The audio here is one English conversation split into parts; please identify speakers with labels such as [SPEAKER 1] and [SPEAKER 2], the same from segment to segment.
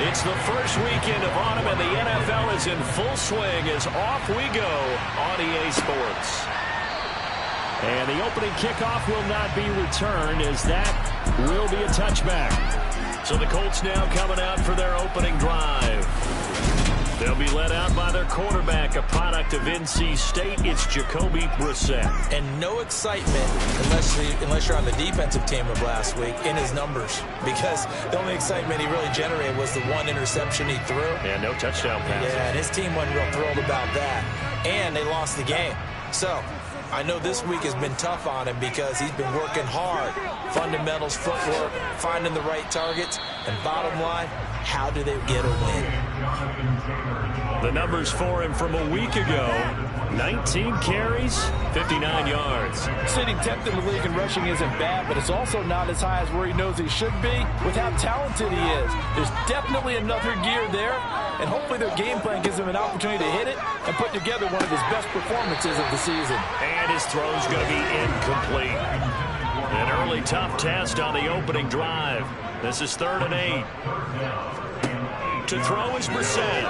[SPEAKER 1] It's the first weekend of autumn, and the NFL is in full swing as off we go on EA Sports. And the opening kickoff will not be returned, as that will be a touchback. So the Colts now coming out for their opening drive. They'll be led out by their quarterback, a product of NC State. It's Jacoby Brissett.
[SPEAKER 2] And no excitement, unless you're on the defensive team of last week, in his numbers. Because the only excitement he really generated was the one interception he threw.
[SPEAKER 1] And no touchdown passes.
[SPEAKER 2] Yeah, and his team wasn't real thrilled about that. And they lost the game. So I know this week has been tough on him because he's been working hard. Fundamentals, footwork, finding the right targets. And bottom line, how do they get a win?
[SPEAKER 1] The numbers for him from a week ago: 19 carries, 59 yards.
[SPEAKER 3] Sitting 10th in the league in rushing isn't bad, but it's also not as high as where he knows he should be with how talented he is. There's definitely another gear there, and hopefully their game plan gives him an opportunity to hit it and put together one of his best performances of the season.
[SPEAKER 1] And his throw's going to be incomplete. An early tough test on the opening drive. This is 3rd and 8. To throw is Brissett.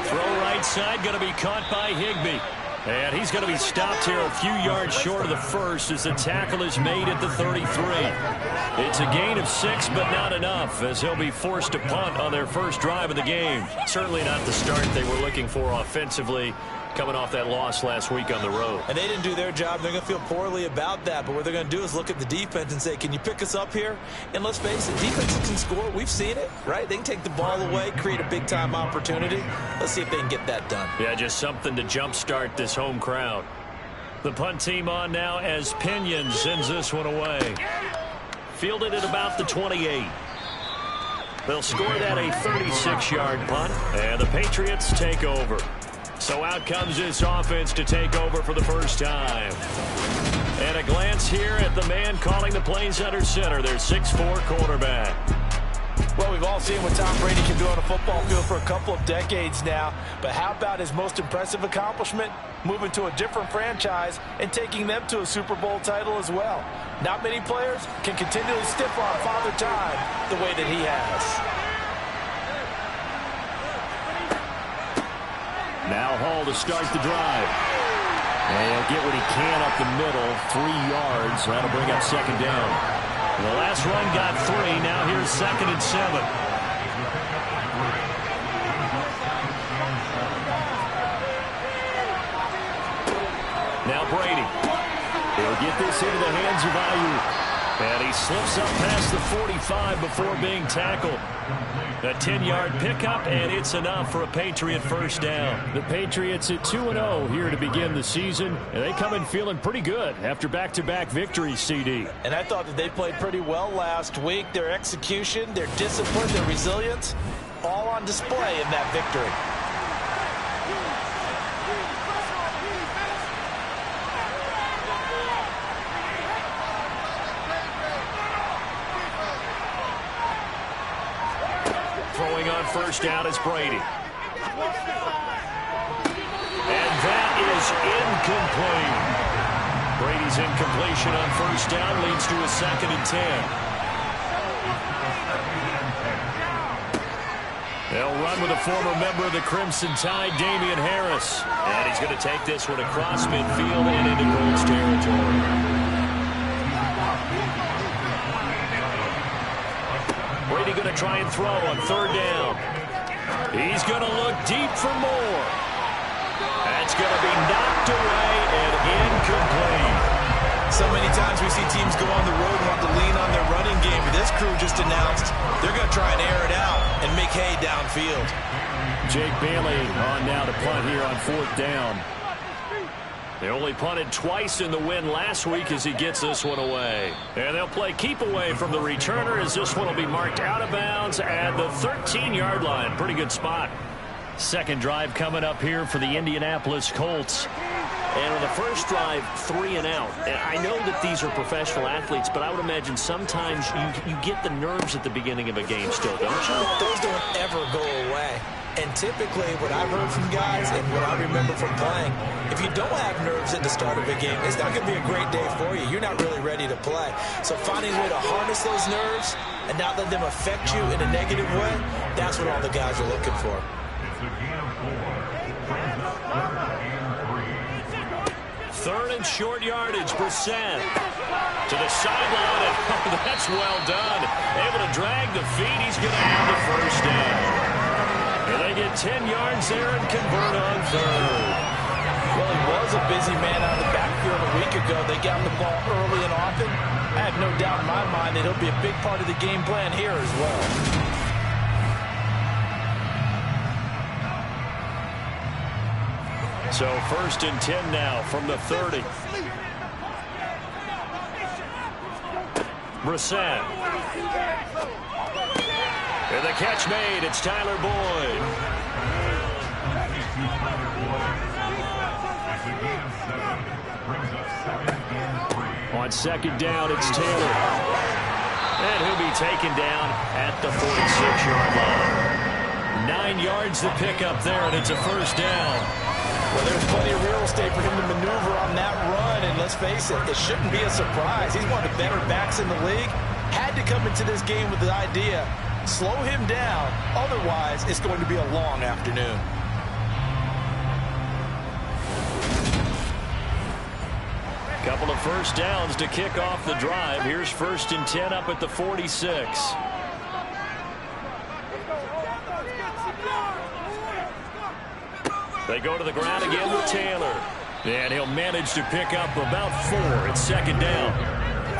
[SPEAKER 1] Throw right side, going to be caught by Higbee. And he's going to be stopped here a few yards short of the first as the tackle is made at the 33. It's a gain of 6, but not enough, as he'll be forced to punt on their first drive of the game. Certainly not the start they were looking for offensively, coming off that loss last week on the road.
[SPEAKER 2] And they didn't do their job. They're going to feel poorly about that. But what they're going to do is look at the defense and say, can you pick us up here? And let's face it, defenses can score. We've seen it, right? They can take the ball away, create a big-time opportunity. Let's see if they can get that done.
[SPEAKER 1] Yeah, just something to jumpstart this home crowd. The punt team on now as Pinion sends this one away. Fielded at about the 28. They'll score that a 36-yard punt, and the Patriots take over. So out comes this offense to take over for the first time. And a glance here at the man calling the plays under center, their 6'4" quarterback.
[SPEAKER 3] Well, we've all seen what Tom Brady can do on a football field for a couple of decades now. But how about his most impressive accomplishment? Moving to a different franchise and taking them to a Super Bowl title as well. Not many players can continually stiff on Father Time the way that he has.
[SPEAKER 1] Now Hall to start the drive. And he'll get what he can up the middle, 3 yards. That'll bring up 2nd down. The last run got 3. Now here's 2nd and 7. Now Brady. He'll get this into the hands of Ayuk. And he slips up past the 45 before being tackled. A 10-yard pickup, and it's enough for a Patriot first down. The Patriots at 2-0 here to begin the season, and they come in feeling pretty good after back-to-back victories, CD.
[SPEAKER 2] And I thought that they played pretty well last week. Their execution, their discipline, their resilience, all on display in that victory.
[SPEAKER 1] Throwing on first down is Brady. And that is incomplete. Brady's incompletion on first down leads to a 2nd and 10. They'll run with a former member of the Crimson Tide, Damian Harris. And he's going to take this one across midfield and into Colts territory. Brady going to try and throw on 3rd down. He's going to look deep for more. That's going to be knocked away and incomplete.
[SPEAKER 2] So many times we see teams go on the road and want to lean on their running game. But this crew just announced they're going to try and air it out and make hay downfield.
[SPEAKER 1] Jake Bailey on now to punt here on 4th down. They only punted twice in the win last week as he gets this one away. And they'll play keep away from the returner as this one will be marked out of bounds at the 13-yard line. Pretty good spot. 2nd drive coming up here for the Indianapolis Colts. And on the first drive, 3 and out. And I know that these are professional athletes, but I would imagine sometimes you get the nerves at the beginning of a game still, don't you?
[SPEAKER 2] Those don't ever go away. And typically what I've heard from guys and what I remember from playing, if you don't have nerves at the start of a game, it's not going to be a great day for you. You're not really ready to play. So finding a way to harness those nerves and not let them affect you in a negative way, that's what all the guys are looking for.
[SPEAKER 1] Third and short yardage, Brissett. To the sideline, and that's well done. Able to drag the feet. He's going to have the first down. And they get 10 yards there and convert on third.
[SPEAKER 3] Well, he was a busy man out of the backfield a week ago. They got the ball early and often. I have no doubt in my mind that he'll be a big part of the game plan here as well.
[SPEAKER 1] So first and 10 now from the 30. Brissett. And the catch made. It's Tyler Boyd. On second down, it's Taylor. And he'll be taken down at the 46-yard line. 9 yards to pick up there, and it's a first down.
[SPEAKER 3] Well, there's plenty of real estate for him to maneuver on that run, and let's face it, it shouldn't be a surprise. He's one of the better backs in the league. Had to come into this game with the idea, slow him down, otherwise it's going to be a long afternoon.
[SPEAKER 1] Couple of first downs to kick off the drive. Here's first and 10 up at the 46. They go to the ground again with Taylor. And he'll manage to pick up about 4. It's second down.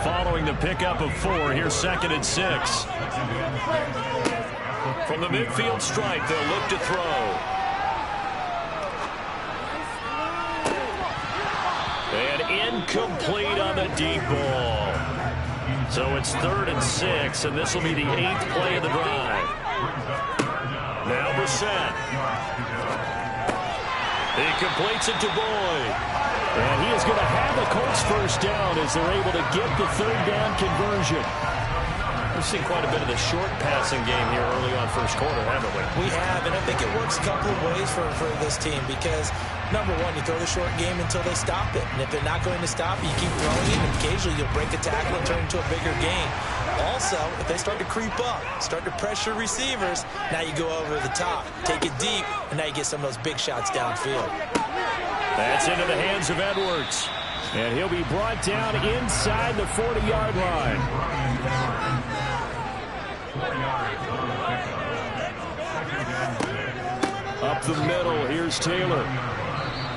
[SPEAKER 1] Following the pickup of 4, here's second and 6. From the midfield stripe, they'll look to throw. And incomplete on the deep ball. So it's third and 6, and this will be the 8th play of the drive. Now Brissett. He completes it to Boyd. And he is going to have the Colts first down as they're able to get the third down conversion. We've seen quite a bit of the short passing game here early on first quarter, haven't we?
[SPEAKER 2] We have, and I think it works a couple of ways for this team because, number one, you throw the short game until they stop it. And if they're not going to stop it, you keep throwing it, and occasionally you'll break a tackle and turn into a bigger gain. Also, if they start to creep up, start to pressure receivers, now you go over the top, take it deep, and now you get some of those big shots downfield.
[SPEAKER 1] That's into the hands of Edwards. And he'll be brought down inside the 40-yard line. Up the middle, here's Taylor.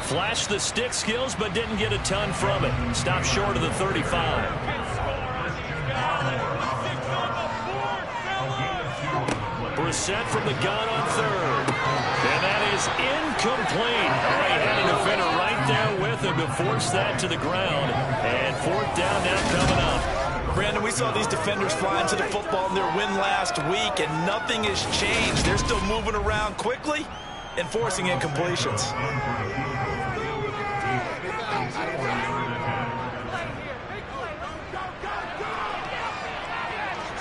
[SPEAKER 1] Flashed the stick skills, but didn't get a ton from it. Stopped short of the 35. Brissett from the gun on third. And that is incomplete. Oh, he had a defender right there with him to force that to the ground. And fourth down now coming up.
[SPEAKER 3] Brandon, we saw these defenders fly into the football in their win last week, and nothing has changed. They're still moving around quickly and forcing incompletions.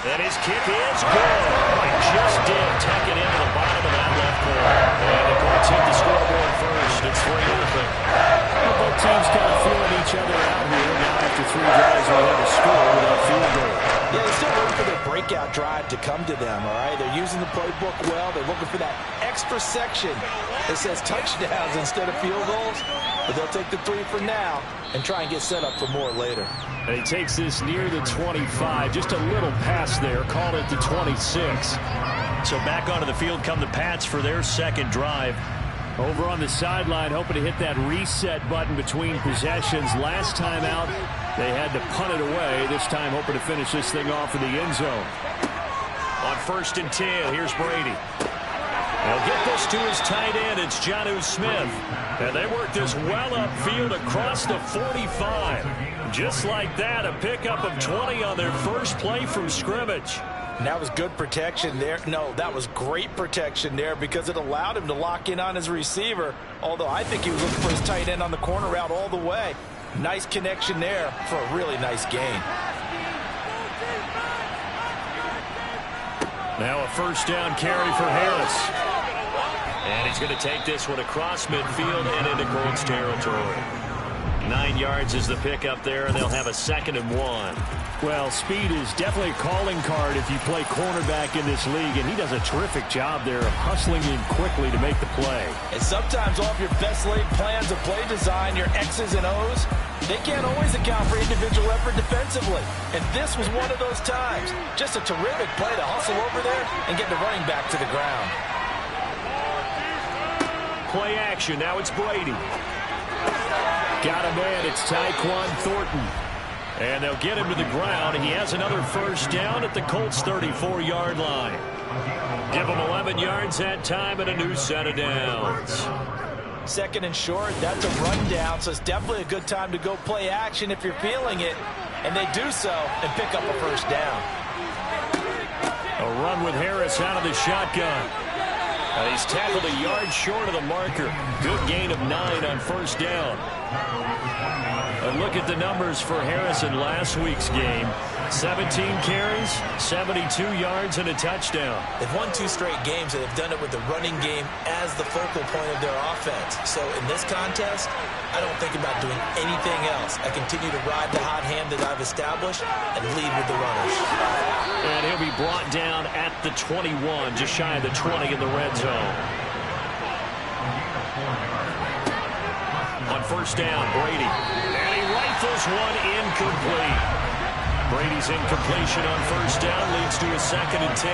[SPEAKER 1] And his kick is good. He just did tuck it into the bottom of that left corner. And the Colts hit the scoreboard first. It's 3-0. Both teams kind of feeling each other out here. Now after 3 drives, we have a score with a field goal.
[SPEAKER 3] Yeah, they're still waiting for their breakout drive to come to them, all right? They're using the playbook well. They're looking for that extra section that says touchdowns instead of field goals. But they'll take the 3 for now and try and get set up for more later.
[SPEAKER 1] And he takes this near the 25. Just a little pass there. Called it the 26. So back onto the field come the Pats for their second drive. Over on the sideline, hoping to hit that reset button between possessions. Last time out, they had to punt it away. This time hoping to finish this thing off in the end zone. On first and 10, here's Brady. They'll get this to his tight end. It's Jonnu Smith. And they work this well upfield across the 45. Just like that, a pickup of 20 on their first play from scrimmage.
[SPEAKER 3] And that was good protection there. No, that was great protection there because it allowed him to lock in on his receiver. Although I think he was looking for his tight end on the corner route all the way. Nice connection there for a really nice gain.
[SPEAKER 1] Now a first down carry for Harris. And he's going to take this one across midfield and into Colts territory. 9 yards is the pickup there, and they'll have a 2nd and 1.
[SPEAKER 4] Well, speed is definitely a calling card if you play cornerback in this league, and he does a terrific job there of hustling in quickly to make the play.
[SPEAKER 3] And sometimes all of your best laid plans of play design, your X's and O's, they can't always account for individual effort defensively. And this was one of those times. Just a terrific play to hustle over there and get the running back to the ground.
[SPEAKER 1] Play action. Now it's Brady.
[SPEAKER 4] Got a man. It's Tyquan Thornton.
[SPEAKER 1] And they'll get him to the ground. He has another first down at the Colts' 34-yard line. Give him 11 yards that time and a new set of downs.
[SPEAKER 3] 2nd and short, that's a rundown, so it's definitely a good time to go play action if you're feeling it. And they do so and pick up a first down.
[SPEAKER 1] A run with Harris out of the shotgun. And he's tackled a yard short of the marker. Good gain of 9 on first down. And look at the numbers for Harris in last week's game. 17 carries, 72 yards, and a touchdown.
[SPEAKER 2] They've won 2 straight games, and they've done it with the running game as the focal point of their offense. So in this contest, I don't think about doing anything else. I continue to ride the hot hand that I've established and lead with the runners.
[SPEAKER 1] And he'll be brought down at the 21, just shy of the 20 in the red zone. On first down, Brady. And he rifles one incomplete. Brady's incompletion on first down leads to a 2nd and 10.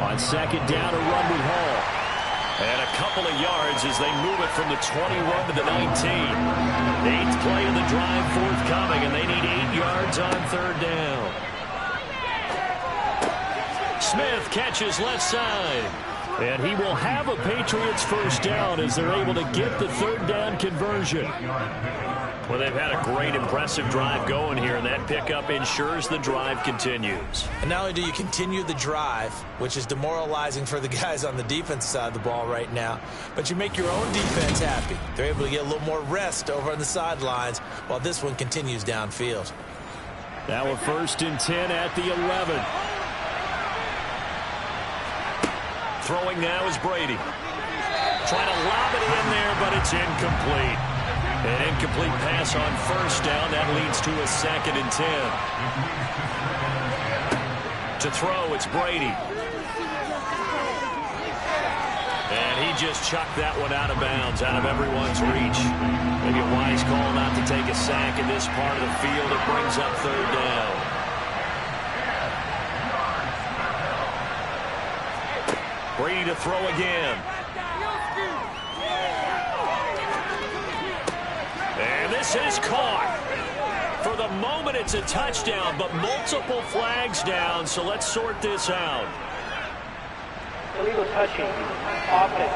[SPEAKER 4] On 2nd down, a run with Hall.
[SPEAKER 1] And a couple of yards as they move it from the 21 to the 19. 8th play of the drive forthcoming, and they need 8 yards on 3rd down. Smith catches left side.
[SPEAKER 4] And he will have a Patriots first down as they're able to get the 3rd down conversion.
[SPEAKER 1] Well, they've had a great, impressive drive going here, and that pickup ensures the drive continues.
[SPEAKER 2] And not only do you continue the drive, which is demoralizing for the guys on the defense side of the ball right now, but you make your own defense happy. They're able to get a little more rest over on the sidelines while this one continues downfield.
[SPEAKER 4] Now a 1st and 10 at the 11.
[SPEAKER 1] Throwing now is Brady. Trying to lob it in there, but it's incomplete. An incomplete pass on first down. That leads to a 2nd and 10. To throw, it's Brady. And he just chucked that one out of bounds, out of everyone's reach. Maybe a wise call not to take a sack in this part of the field. It brings up 3rd down. Brady to throw again. And this is caught. For the moment, it's a touchdown, but multiple flags down, so let's sort this out.
[SPEAKER 5] Illegal touching. Offense.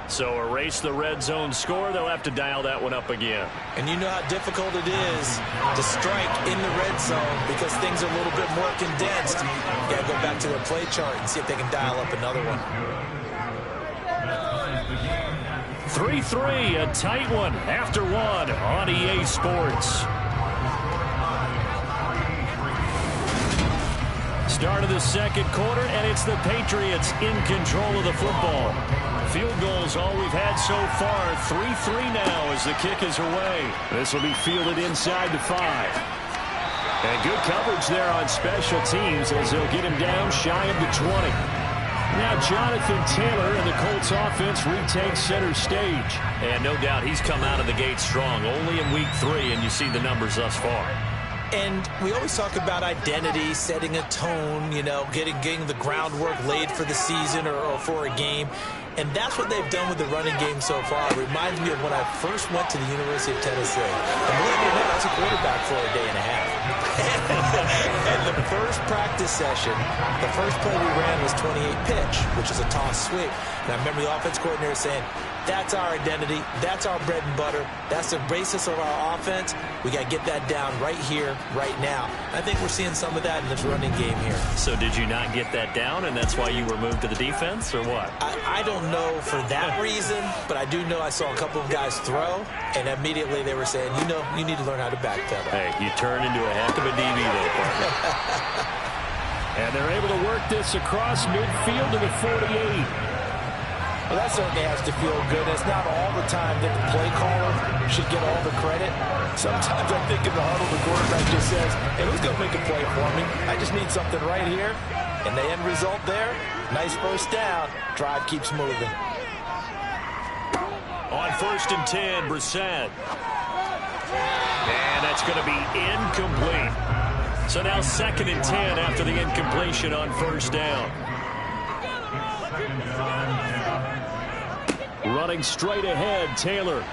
[SPEAKER 1] So erase the red zone score. They'll have to dial that one up again.
[SPEAKER 2] And you know how difficult it is to strike in the red zone because things are a little bit more condensed. You got to go back to their play chart and see if they can dial up another one.
[SPEAKER 1] 3-3, a tight one after one on EA Sports. Start of the 2nd quarter, and it's the Patriots in control of the football. Field goals all we've had so far. 3-3 now as the kick is away. This will be fielded inside the 5. And good coverage there on special teams as they'll get him down shy of the 20. Now Jonathan Taylor and the Colts offense retakes center stage. And no doubt he's come out of the gate strong. Only in week 3, and you see the numbers thus far.
[SPEAKER 2] And we always talk about identity, setting a tone, you know, getting the groundwork laid for the season or for a game. And that's what they've done with the running game so far. It reminds me of when I first went to the University of Tennessee. And believe it or not, I was a quarterback for a day and a half. And the first practice session, the first play we ran was 28 pitch, which is a toss sweep. And I remember the offense coordinator saying, That's our identity. That's our bread and butter. That's the basis of our offense. We got to get that down right here, right now. I think we're seeing some of that in this running game here.
[SPEAKER 1] So did you not get that down, and that's why you were moved to the defense, or what?
[SPEAKER 2] I don't know for that reason, but I do know I saw a couple of guys throw, and immediately they were saying, you need to learn how to backpedal.
[SPEAKER 1] Hey, you turn into a heck of a DB there, partner.
[SPEAKER 4] And they're able to work this across midfield to the 48.
[SPEAKER 3] Well, that certainly has to feel good. It's not all the time that the play caller should get all the credit. Sometimes I think in the huddle, the quarterback just says, hey, who's going to make a play for me? I just need something right here. And the end result there, nice first down. Drive keeps moving.
[SPEAKER 1] On 1st and 10, Brissett. And that's going to be incomplete. So now 2nd and 10 after the incompletion on 1st down.
[SPEAKER 4] Running straight ahead, Taylor.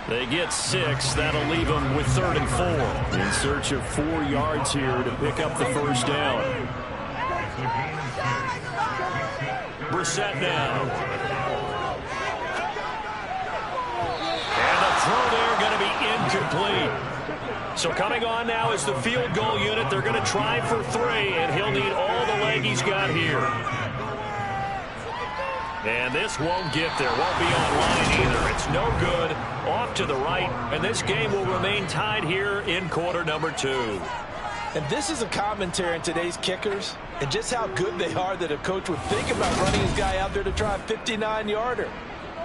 [SPEAKER 1] They get 6. That'll leave them with 3rd and 4.
[SPEAKER 4] In search of 4 yards here to pick up the first down.
[SPEAKER 1] Brissett now. And the throw there going to be incomplete. So coming on now is the field goal unit. They're going to try for 3, and he'll need all the leg he's got here. And this won't get there. Won't be online either. It's no good. Off to the right. And this game will remain tied here in quarter number 2.
[SPEAKER 3] And this is a commentary on today's kickers and just how good they are that a coach would think about running his guy out there to try a 59-yarder.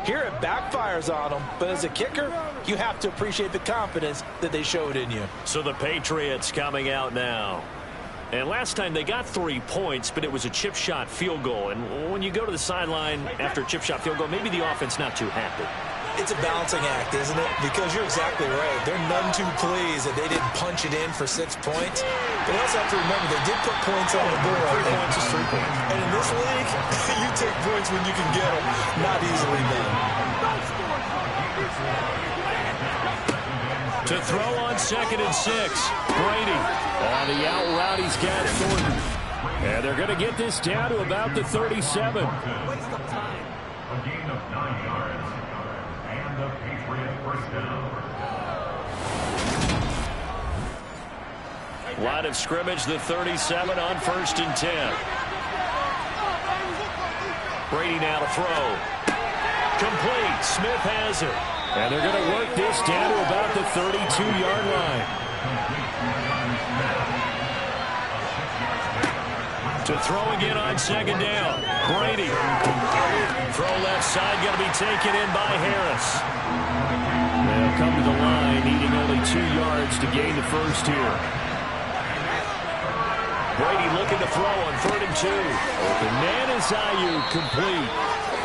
[SPEAKER 3] Here it backfires on them, but as a kicker, you have to appreciate the confidence that they showed in you.
[SPEAKER 1] So the Patriots coming out now. And last time they got 3 points, but it was a chip shot field goal. And when you go to the sideline after a chip shot field goal, maybe the offense not too happy.
[SPEAKER 2] It's a balancing act, isn't it? Because you're exactly right. They're none too pleased that they didn't punch it in for 6 points. But you also have to remember they did put points on the board.
[SPEAKER 1] 3 points is 3 points.
[SPEAKER 2] And in this league, you take points when you can get them. Not easily done.
[SPEAKER 1] To throw on 2nd and 6. Brady.
[SPEAKER 4] On the out route, he's got Thornton. And they're going to get this down to about the 37.
[SPEAKER 6] A gain of 9 yards. And the Patriots first down.
[SPEAKER 1] Line of scrimmage, the 37 on 1st and 10. Brady now to throw. Complete. Smith has it.
[SPEAKER 4] And they're going to work this down to about the 32-yard line.
[SPEAKER 1] To throw again on 2nd down. Brady. Throw left side, going to be taken in by Harris.
[SPEAKER 4] They'll come to the line, needing only 2 yards to gain the first here.
[SPEAKER 1] Brady looking to throw on 3rd and 2.
[SPEAKER 4] Open man is Ayuk, complete.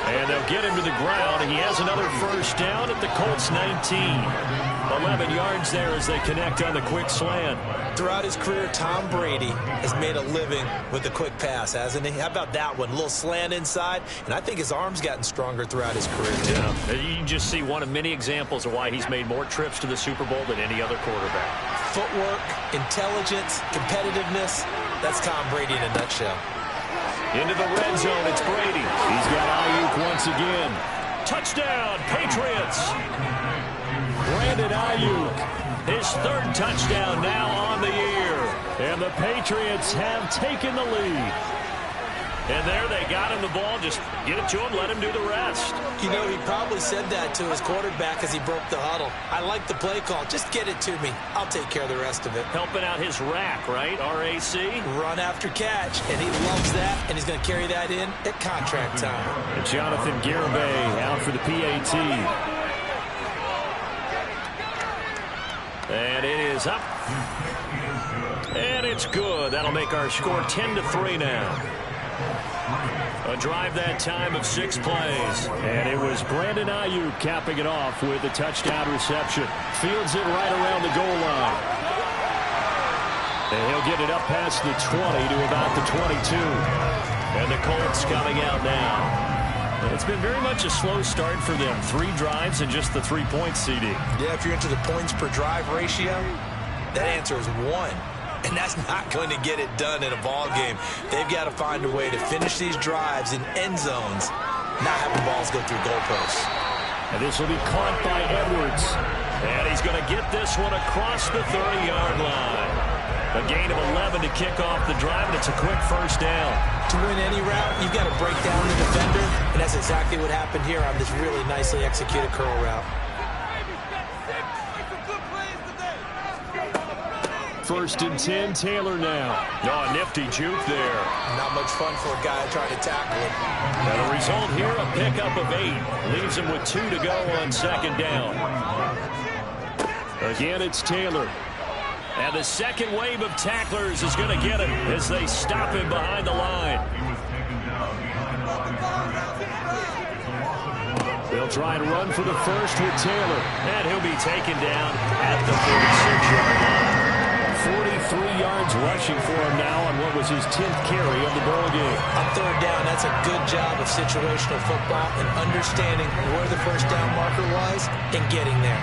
[SPEAKER 1] And they'll get him to the ground. He has another first down at the Colts 19. 11 yards there as they connect on the quick slant.
[SPEAKER 2] Throughout his career, Tom Brady has made a living with the quick pass, hasn't he? How about that one? A little slant inside, and I think his arm's gotten stronger throughout his career, too.
[SPEAKER 1] Yeah, you can just see one of many examples of why he's made more trips to the Super Bowl than any other quarterback.
[SPEAKER 2] Footwork, intelligence, competitiveness, that's Tom Brady in a nutshell.
[SPEAKER 1] Into the red zone, it's Brady.
[SPEAKER 4] He's got Ayuk once again.
[SPEAKER 1] Touchdown, Patriots!
[SPEAKER 4] Brandon Ayuk.
[SPEAKER 1] His 3rd touchdown now on the year.
[SPEAKER 4] And the Patriots have taken the lead.
[SPEAKER 1] And there they got him the ball. Just get it to him, let him do the rest.
[SPEAKER 2] You know, he probably said that to his quarterback as he broke the huddle. I like the play call. Just get it to me. I'll take care of the rest of it.
[SPEAKER 1] Helping out his rack, right? RAC.
[SPEAKER 2] Run after catch, and he loves that, and he's going to carry that in at contract time.
[SPEAKER 4] And Jonathan Garibay out for the PAT.
[SPEAKER 1] And it is up. And it's good. That'll make our score 10-3 now. A drive that time of 6 plays.
[SPEAKER 4] And it was Brandon Ayuk capping it off with a touchdown reception. Fields it right around the goal line. And he'll get it up past the 20 to about the 22.
[SPEAKER 1] And the Colts coming out now. It's been very much a slow start for them. 3 drives and just the 3 points, CD.
[SPEAKER 2] Yeah, if you're into the points per drive ratio, that answer is 1. And that's not going to get it done in a ball game. They've got to find a way to finish these drives in end zones not having balls go through goalposts.
[SPEAKER 1] And this will be caught by Edwards. And he's going to get this one across the 30-yard line. A gain of 11 to kick off the drive, and it's a quick first down.
[SPEAKER 2] To win any route, you've got to break down the defender, and that's exactly what happened here on this really nicely executed curl route.
[SPEAKER 4] First and 10, Taylor now.
[SPEAKER 1] Oh, nifty juke there.
[SPEAKER 2] Not much fun for a guy trying to tackle him.
[SPEAKER 1] And the result here, a pickup of 8. Leaves him with 2 to go on second down.
[SPEAKER 4] Again, it's Taylor.
[SPEAKER 1] And the second wave of tacklers is going to get him as they stop him behind the line.
[SPEAKER 4] They'll try and run for the first with Taylor.
[SPEAKER 1] And he'll be taken down at the 46-yard line.
[SPEAKER 4] 43 yards rushing for him now on what was his 10th carry of the ball game.
[SPEAKER 2] On third down, that's a good job of situational football and understanding where the first down marker was and getting there.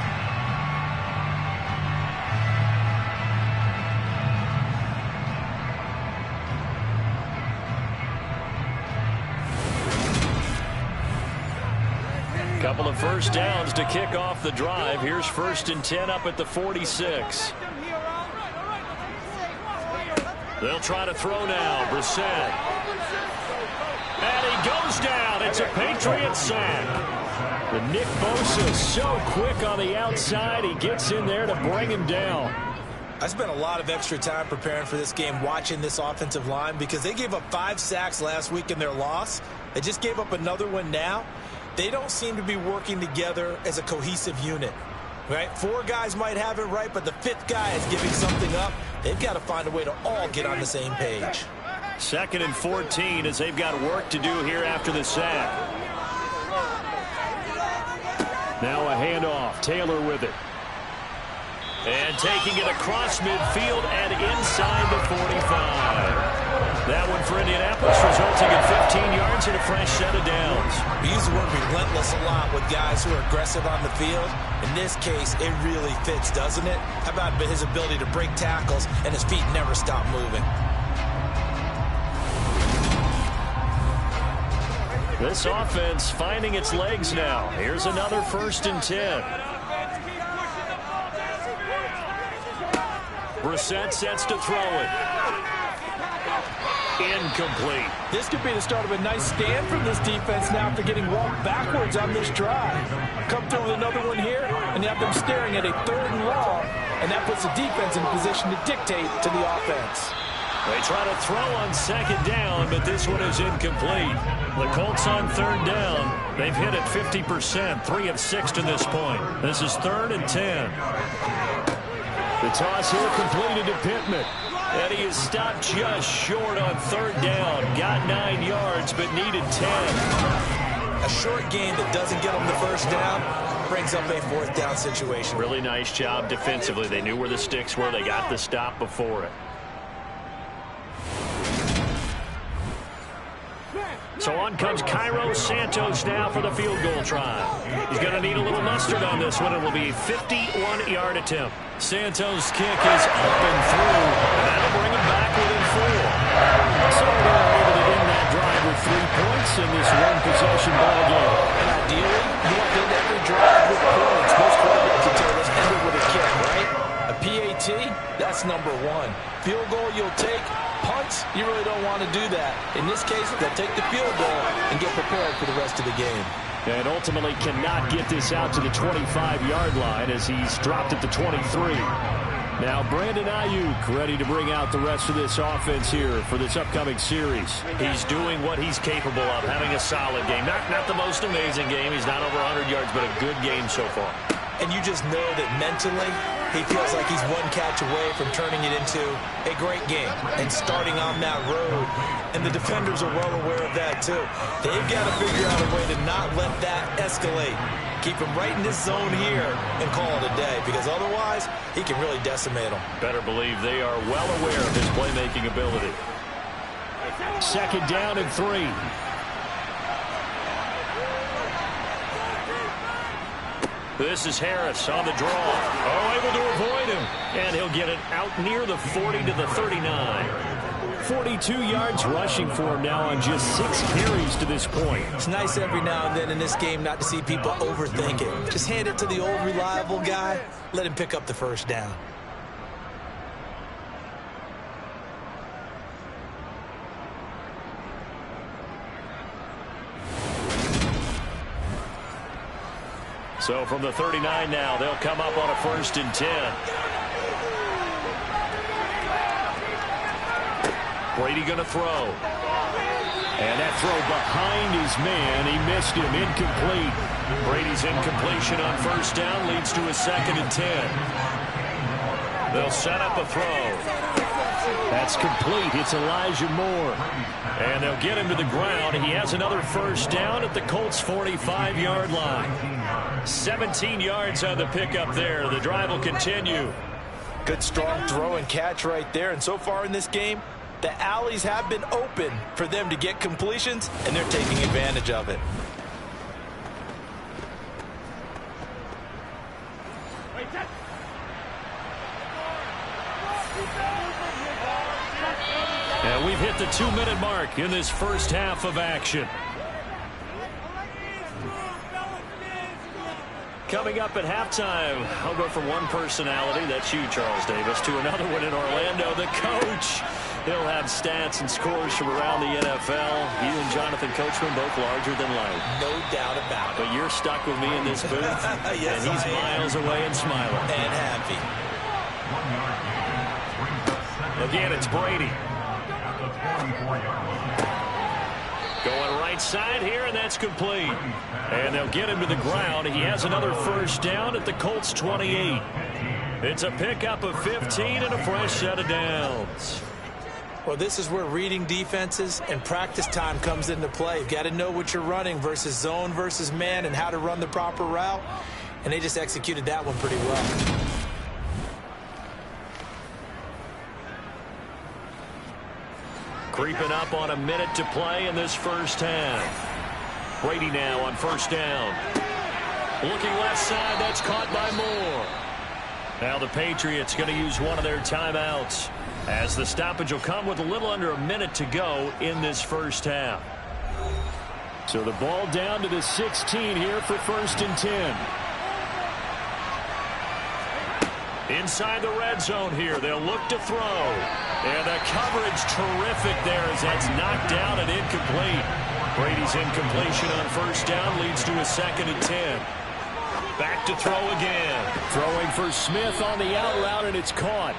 [SPEAKER 1] Couple of first downs to kick off the drive. Here's first and 10 up at the 46. They'll try to throw now. Brissett. And he goes down. It's a Patriot sack.
[SPEAKER 4] The Nick Bosa so quick on the outside. He gets in there to bring him down.
[SPEAKER 2] I spent a lot of extra time preparing for this game watching this offensive line because they gave up 5 sacks last week in their loss. They just gave up another one now. They don't seem to be working together as a cohesive unit. Right? 4 guys might have it right, but the 5th guy is giving something up. They've got to find a way to all get on the same page.
[SPEAKER 1] Second and 14 as they've got work to do here after the sack.
[SPEAKER 4] Now a handoff. Taylor with it.
[SPEAKER 1] And taking it across midfield and inside the 45. That one for Indianapolis, resulting in 15 yards and a fresh set of downs.
[SPEAKER 2] We use the word relentless a lot with guys who are aggressive on the field. In this case, it really fits, doesn't it? How about his ability to break tackles and his feet never stop moving?
[SPEAKER 1] This offense finding its legs now. Here's another first and 10. Brissett sets to throw it. Incomplete.
[SPEAKER 3] This could be the start of a nice stand from this defense now after getting walked backwards on this drive. Come through with another one here, and you have them staring at a 3rd and long, and that puts the defense in a position to dictate to the offense.
[SPEAKER 1] They try to throw on second down, but this one is incomplete. The Colts on 3rd down. They've hit it 50%, 3 of 6 to this point. This is 3rd and 10.
[SPEAKER 4] The toss here completed to Pittman.
[SPEAKER 1] And he is stopped just short on 3rd down. Got 9 yards, but needed 10.
[SPEAKER 2] A short game that doesn't get them the first down brings up a 4th down situation.
[SPEAKER 1] Really nice job defensively. They knew where the sticks were. They got the stop before it. So on comes Cairo Santos now for the field goal try. He's going to need a little mustard on this one. It will be a 51-yard attempt. Santos' kick is up and through. And that'll bring him back within 4.
[SPEAKER 4] So they're able to end that drive with 3 points in this one-possession ball game.
[SPEAKER 2] And ideally, you want to end every drive with points. Most quarterbacks would tell us end it with a kick, right? A PAT, that's number 1. Field goal you'll take. Punts, you really don't want to do that. In this case, they'll take the field goal and get prepared for the rest of the game.
[SPEAKER 4] And ultimately cannot get this out to the 25-yard line as he's dropped at the 23. Now Brandon Ayuk ready to bring out the rest of this offense here for this upcoming series.
[SPEAKER 1] He's doing what he's capable of, having a solid game. Not the most amazing game. He's not over 100 yards, but a good game so far.
[SPEAKER 2] And you just know that mentally, he feels like he's one catch away from turning it into a great game and starting on that road. And the defenders are well aware of that, too. They've got to figure out a way to not let that escalate. Keep him right in this zone here and call it a day, because otherwise, he can really decimate them.
[SPEAKER 1] Better believe they are well aware of his playmaking ability.
[SPEAKER 4] Second down and 3.
[SPEAKER 1] This is Harris on the draw. Oh, able to avoid him. And he'll get it out near the 40 to the 39.
[SPEAKER 4] 42 yards rushing for him now on just 6 carries to this point.
[SPEAKER 2] It's nice every now and then in this game not to see people overthink it. Just hand it to the old reliable guy. Let him pick up the first down.
[SPEAKER 1] So from the 39 now, they'll come up on a 1st and 10. Brady going to throw. And that throw behind his man. He missed him. Incomplete. Brady's incompletion on 1st down leads to a 2nd and 10. They'll set up a throw. That's complete. It's Elijah Moore. And they'll get him to the ground. He has another 1st down at the Colts' 45-yard line. 17 yards on the pickup there. The drive will continue.
[SPEAKER 3] Good strong throw and catch right there. And so far in this game, the alleys have been open for them to get completions, and they're taking advantage of it.
[SPEAKER 1] And we've hit the 2-minute mark in this first half of action. Coming up at halftime, I'll go from one personality, that's you, Charles Davis, to another one in Orlando, the coach. He'll have stats and scores from around the NFL. You and Jonathan Coachman, both larger than life.
[SPEAKER 2] No doubt about it.
[SPEAKER 1] But you're stuck with me in this booth,
[SPEAKER 2] yes,
[SPEAKER 1] and he's miles away and smiling.
[SPEAKER 2] And happy.
[SPEAKER 1] Again, it's Brady. Going right side here, and that's complete. And they'll get him to the ground. He has another 1st down at the Colts' 28. It's a pickup of 15 and a fresh set of downs.
[SPEAKER 2] Well, this is where reading defenses and practice time comes into play. You've got to know what you're running versus zone versus man and how to run the proper route. And they just executed that one pretty well.
[SPEAKER 1] Creeping up on a minute to play in this first half. Brady now on 1st down. Looking left side, that's caught by Moore. Now the Patriots going to use one of their timeouts, as the stoppage will come with a little under a minute to go in this first half.
[SPEAKER 4] So the ball down to the 16 here for 1st and 10.
[SPEAKER 1] Inside the red zone here, they'll look to throw. And the coverage terrific there as that's knocked down and incomplete. Brady's incompletion on 1st down leads to a 2nd and 10. Back to throw again.
[SPEAKER 4] Throwing for Smith on the out route, and it's caught.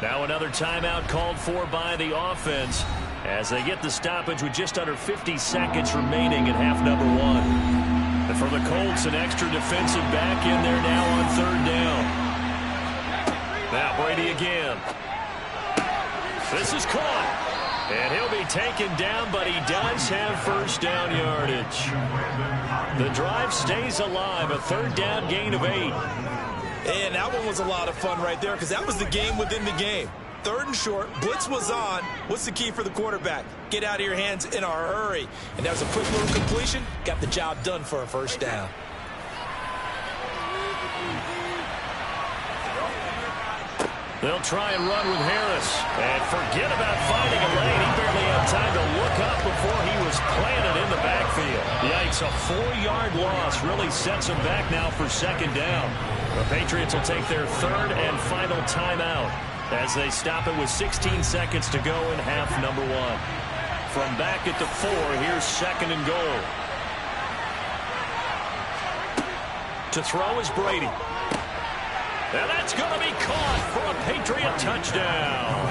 [SPEAKER 1] Now another timeout called for by the offense as they get the stoppage with just under 50 seconds remaining in half number 1. And for the Colts, an extra defensive back in there now on 3rd down. Now Brady again. This is caught. And he'll be taken down, but he does have 1st down yardage. The drive stays alive, a 3rd down gain of 8.
[SPEAKER 2] And that one was a lot of fun right there because that was the game within the game. 3rd and short, blitz was on. What's the key for the quarterback? Get out of your hands in a hurry. And that was a quick little completion. Got the job done for a 1st down.
[SPEAKER 1] They'll try and run with Harris. And forget about finding a lane. He barely had time to look up before he was planted in the backfield. Yikes, a 4-yard loss really sets him back now for 2nd down. The Patriots will take their 3rd and final timeout as they stop it with 16 seconds to go in half number 1. From back at the 4, here's 2nd and goal. To throw is Brady. And that's going to be caught for a Patriot touchdown.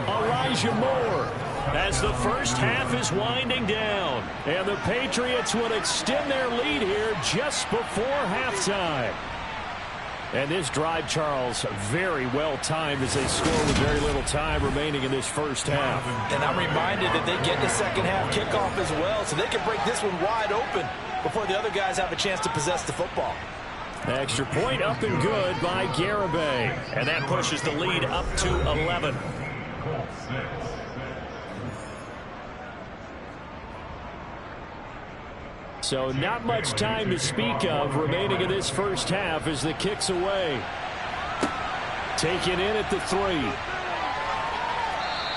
[SPEAKER 4] Elijah Moore.
[SPEAKER 1] As the first half is winding down.
[SPEAKER 4] And the Patriots would extend their lead here just before halftime. And this drive, Charles, very well timed as they score with very little time remaining in this first half.
[SPEAKER 3] And I'm reminded that they get the 2nd half kickoff as well, so they can break this one wide open before the other guys have a chance to possess the football.
[SPEAKER 4] Extra point up and good by Garibay.
[SPEAKER 1] And that pushes the lead up to 11.
[SPEAKER 4] So not much time to speak of remaining in this first half as the kick's away. Taken in at the 3.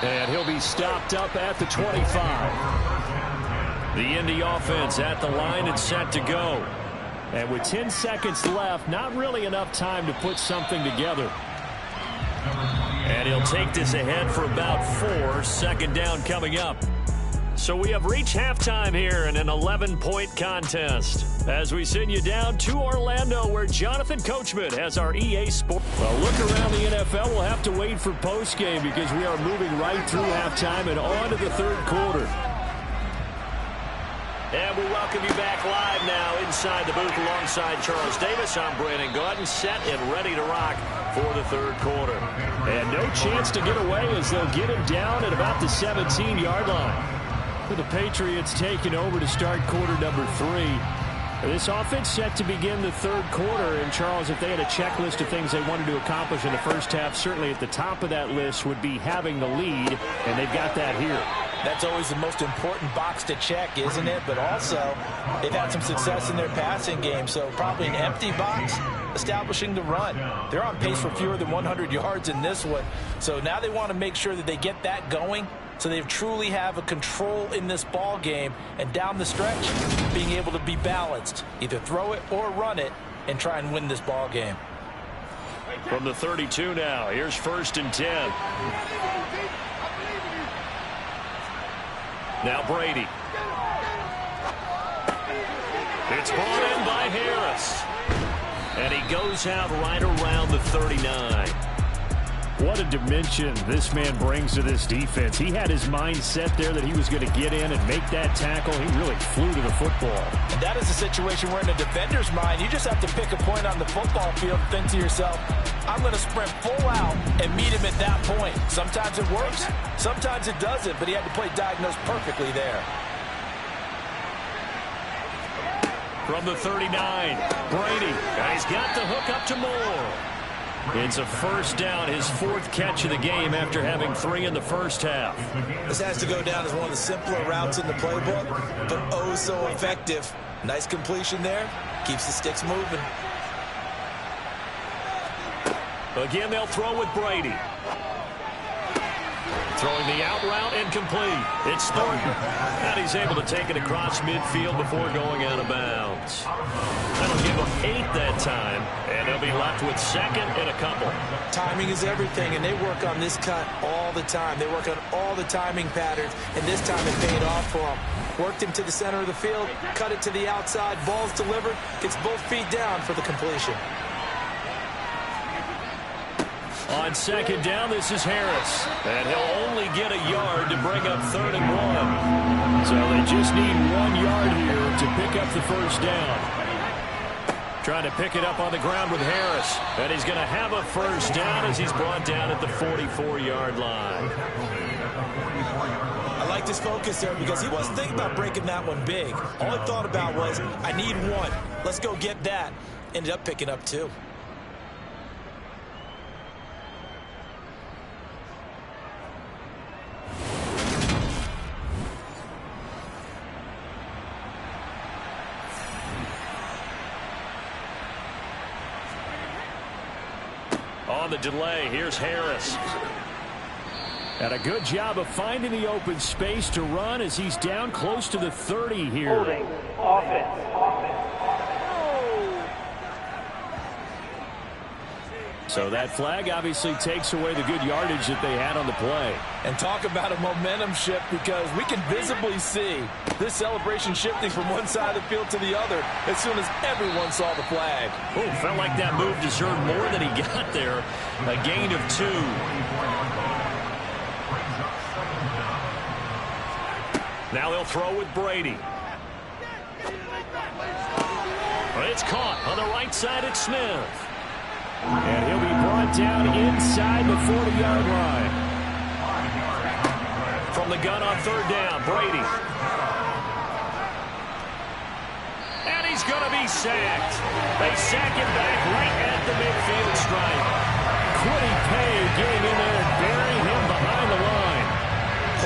[SPEAKER 4] And he'll be stopped up at the 25.
[SPEAKER 1] The Indy offense at the line and set to go.
[SPEAKER 4] And with 10 seconds left, not really enough time to put something together.
[SPEAKER 1] And he'll take this ahead for about 4. Second down coming up. So we have reached halftime here in an 11-point contest as we send you down to Orlando where Jonathan Coachman has our EA Sports.
[SPEAKER 4] Well, look around the NFL. We'll have to wait for postgame because we are moving right through halftime and on to the third quarter.
[SPEAKER 1] And we welcome you back live now inside the booth alongside Charles Davis. I'm Brandon Gaudin, set and ready to rock for the third quarter.
[SPEAKER 4] And no chance to get away as they'll get him down at about the 17-yard line. For the Patriots taking over to start quarter number 3. This offense set to begin the third quarter. And, Charles, if they had a checklist of things they wanted to accomplish in the first half, certainly at the top of that list would be having the lead, and they've got that here.
[SPEAKER 3] That's always the most important box to check, isn't it? But also, they've had some success in their passing game, so probably an empty box establishing the run. They're on pace for fewer than 100 yards in this one, so now they want to make sure that they get that going so they truly have a control in this ball game, and down the stretch, being able to be balanced, either throw it or run it, and try and win this ball game.
[SPEAKER 1] From the 32 now, here's 1st and 10. Now Brady. It's brought in by Harris. And he goes out right around the 39.
[SPEAKER 4] What a dimension this man brings to this defense. He had his mind set there that he was going to get in and make that tackle. He really flew to the football.
[SPEAKER 3] And that is a situation where in a defender's mind, you just have to pick a point on the football field and think to yourself, I'm going to sprint full out and meet him at that point. Sometimes it works, sometimes it doesn't, but he had to play diagnosed perfectly there.
[SPEAKER 1] From the 39, Brady. He's got the hook up to Moore. It's a first down, his 4th catch of the game after having 3 in the first half.
[SPEAKER 2] This has to go down as one of the simpler routes in the playbook, but oh so effective. Nice completion there. Keeps the sticks moving.
[SPEAKER 1] Again, they'll throw with Brady. Throwing the out route incomplete. It's Thornton. And he's able to take it across midfield before going out of bounds. That'll give him 8 that time. And they'll be left with 2nd and a couple.
[SPEAKER 2] Timing is everything, and they work on this cut all the time. They work on all the timing patterns, and this time it paid off for them. Worked him to the center of the field, cut it to the outside, ball's delivered, gets both feet down for the completion.
[SPEAKER 1] On 2nd down, this is Harris. And he'll only get a yard to bring up 3rd and 1.
[SPEAKER 4] So they just need 1 yard here to pick up the first down.
[SPEAKER 1] Trying to pick it up on the ground with Harris. And he's going to have a first down as he's brought down at the 44-yard line.
[SPEAKER 2] I liked his focus there because he wasn't thinking about breaking that one big. All he thought about was, I need 1. Let's go get that. Ended up picking up 2.
[SPEAKER 1] On the delay, here's Harris.
[SPEAKER 4] And a good job of finding the open space to run as he's down close to the 30 here.
[SPEAKER 5] Holding, offense.
[SPEAKER 4] So that flag obviously takes away the good yardage that they had on the play.
[SPEAKER 3] And talk about a momentum shift, because we can visibly see this celebration shifting from one side of the field to the other as soon as everyone saw the flag.
[SPEAKER 1] Oh, felt like that move deserved more than he got there. A gain of 2. Now they'll throw with Brady. It's caught on the right side at Smith.
[SPEAKER 4] And he'll be brought down inside the 40-yard line.
[SPEAKER 1] From the gun on 3rd down, Brady. And he's going to be sacked. They sack him back right at the midfield stripe.
[SPEAKER 4] Kwity Paye getting in there and burying him behind the line.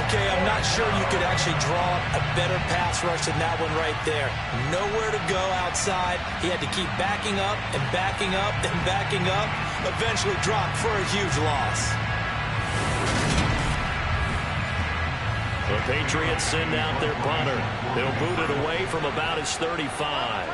[SPEAKER 2] Okay, I'm not sure you could actually draw a better pass rush than that one right there. Nowhere to go outside. He had to keep backing up and backing up and backing up. Eventually dropped for a huge loss.
[SPEAKER 1] Patriots send out their punter. They'll boot it away from about his 35.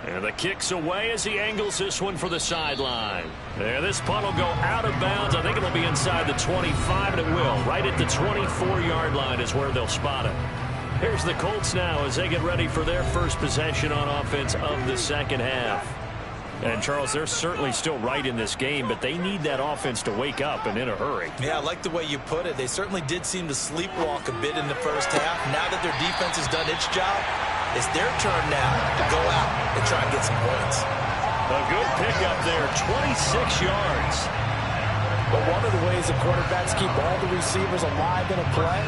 [SPEAKER 1] And the kick's away as he angles this one for the sideline. And this punt will go out of bounds. I think it'll be inside the 25, and it will. Right at the 24-yard line is where they'll spot it. Here's the Colts now as they get ready for their first possession on offense of the second half. And, Charles, they're certainly still right in this game, but they need that offense to wake up and in a hurry.
[SPEAKER 2] Yeah, I like the way you put it. They certainly did seem to sleepwalk a bit in the first half. Now that their defense has done its job, it's their turn now to go out and try and get some points.
[SPEAKER 1] A good pickup there, 26 yards.
[SPEAKER 3] But one of the ways the quarterbacks keep all the receivers alive in a play,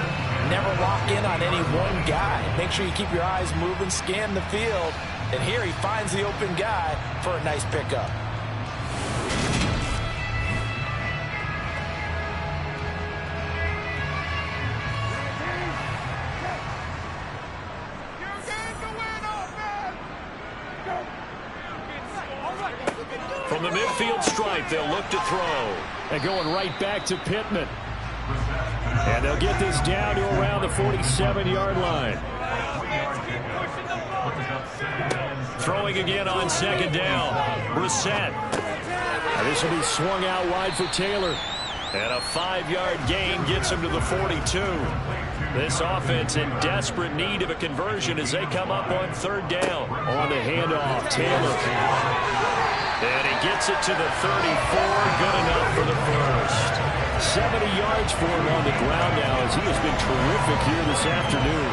[SPEAKER 3] never lock in on any one guy. Make sure you keep your eyes moving, scan the field. And here he finds the open guy for a nice pickup.
[SPEAKER 1] From the midfield stripe, they'll look to throw.
[SPEAKER 4] And going right back to Pittman. And they'll get this down to around the 47-yard line.
[SPEAKER 1] Throwing again on second down. Brissett.
[SPEAKER 4] And this will be swung out wide for Taylor.
[SPEAKER 1] And a 5-yard gain gets him to the 42. This offense in desperate need of a conversion as they come up on third down.
[SPEAKER 4] On the handoff, Taylor.
[SPEAKER 1] And he gets it to the 34. Good enough for the first.
[SPEAKER 4] 70 yards for him on the ground now as he has been terrific here this afternoon.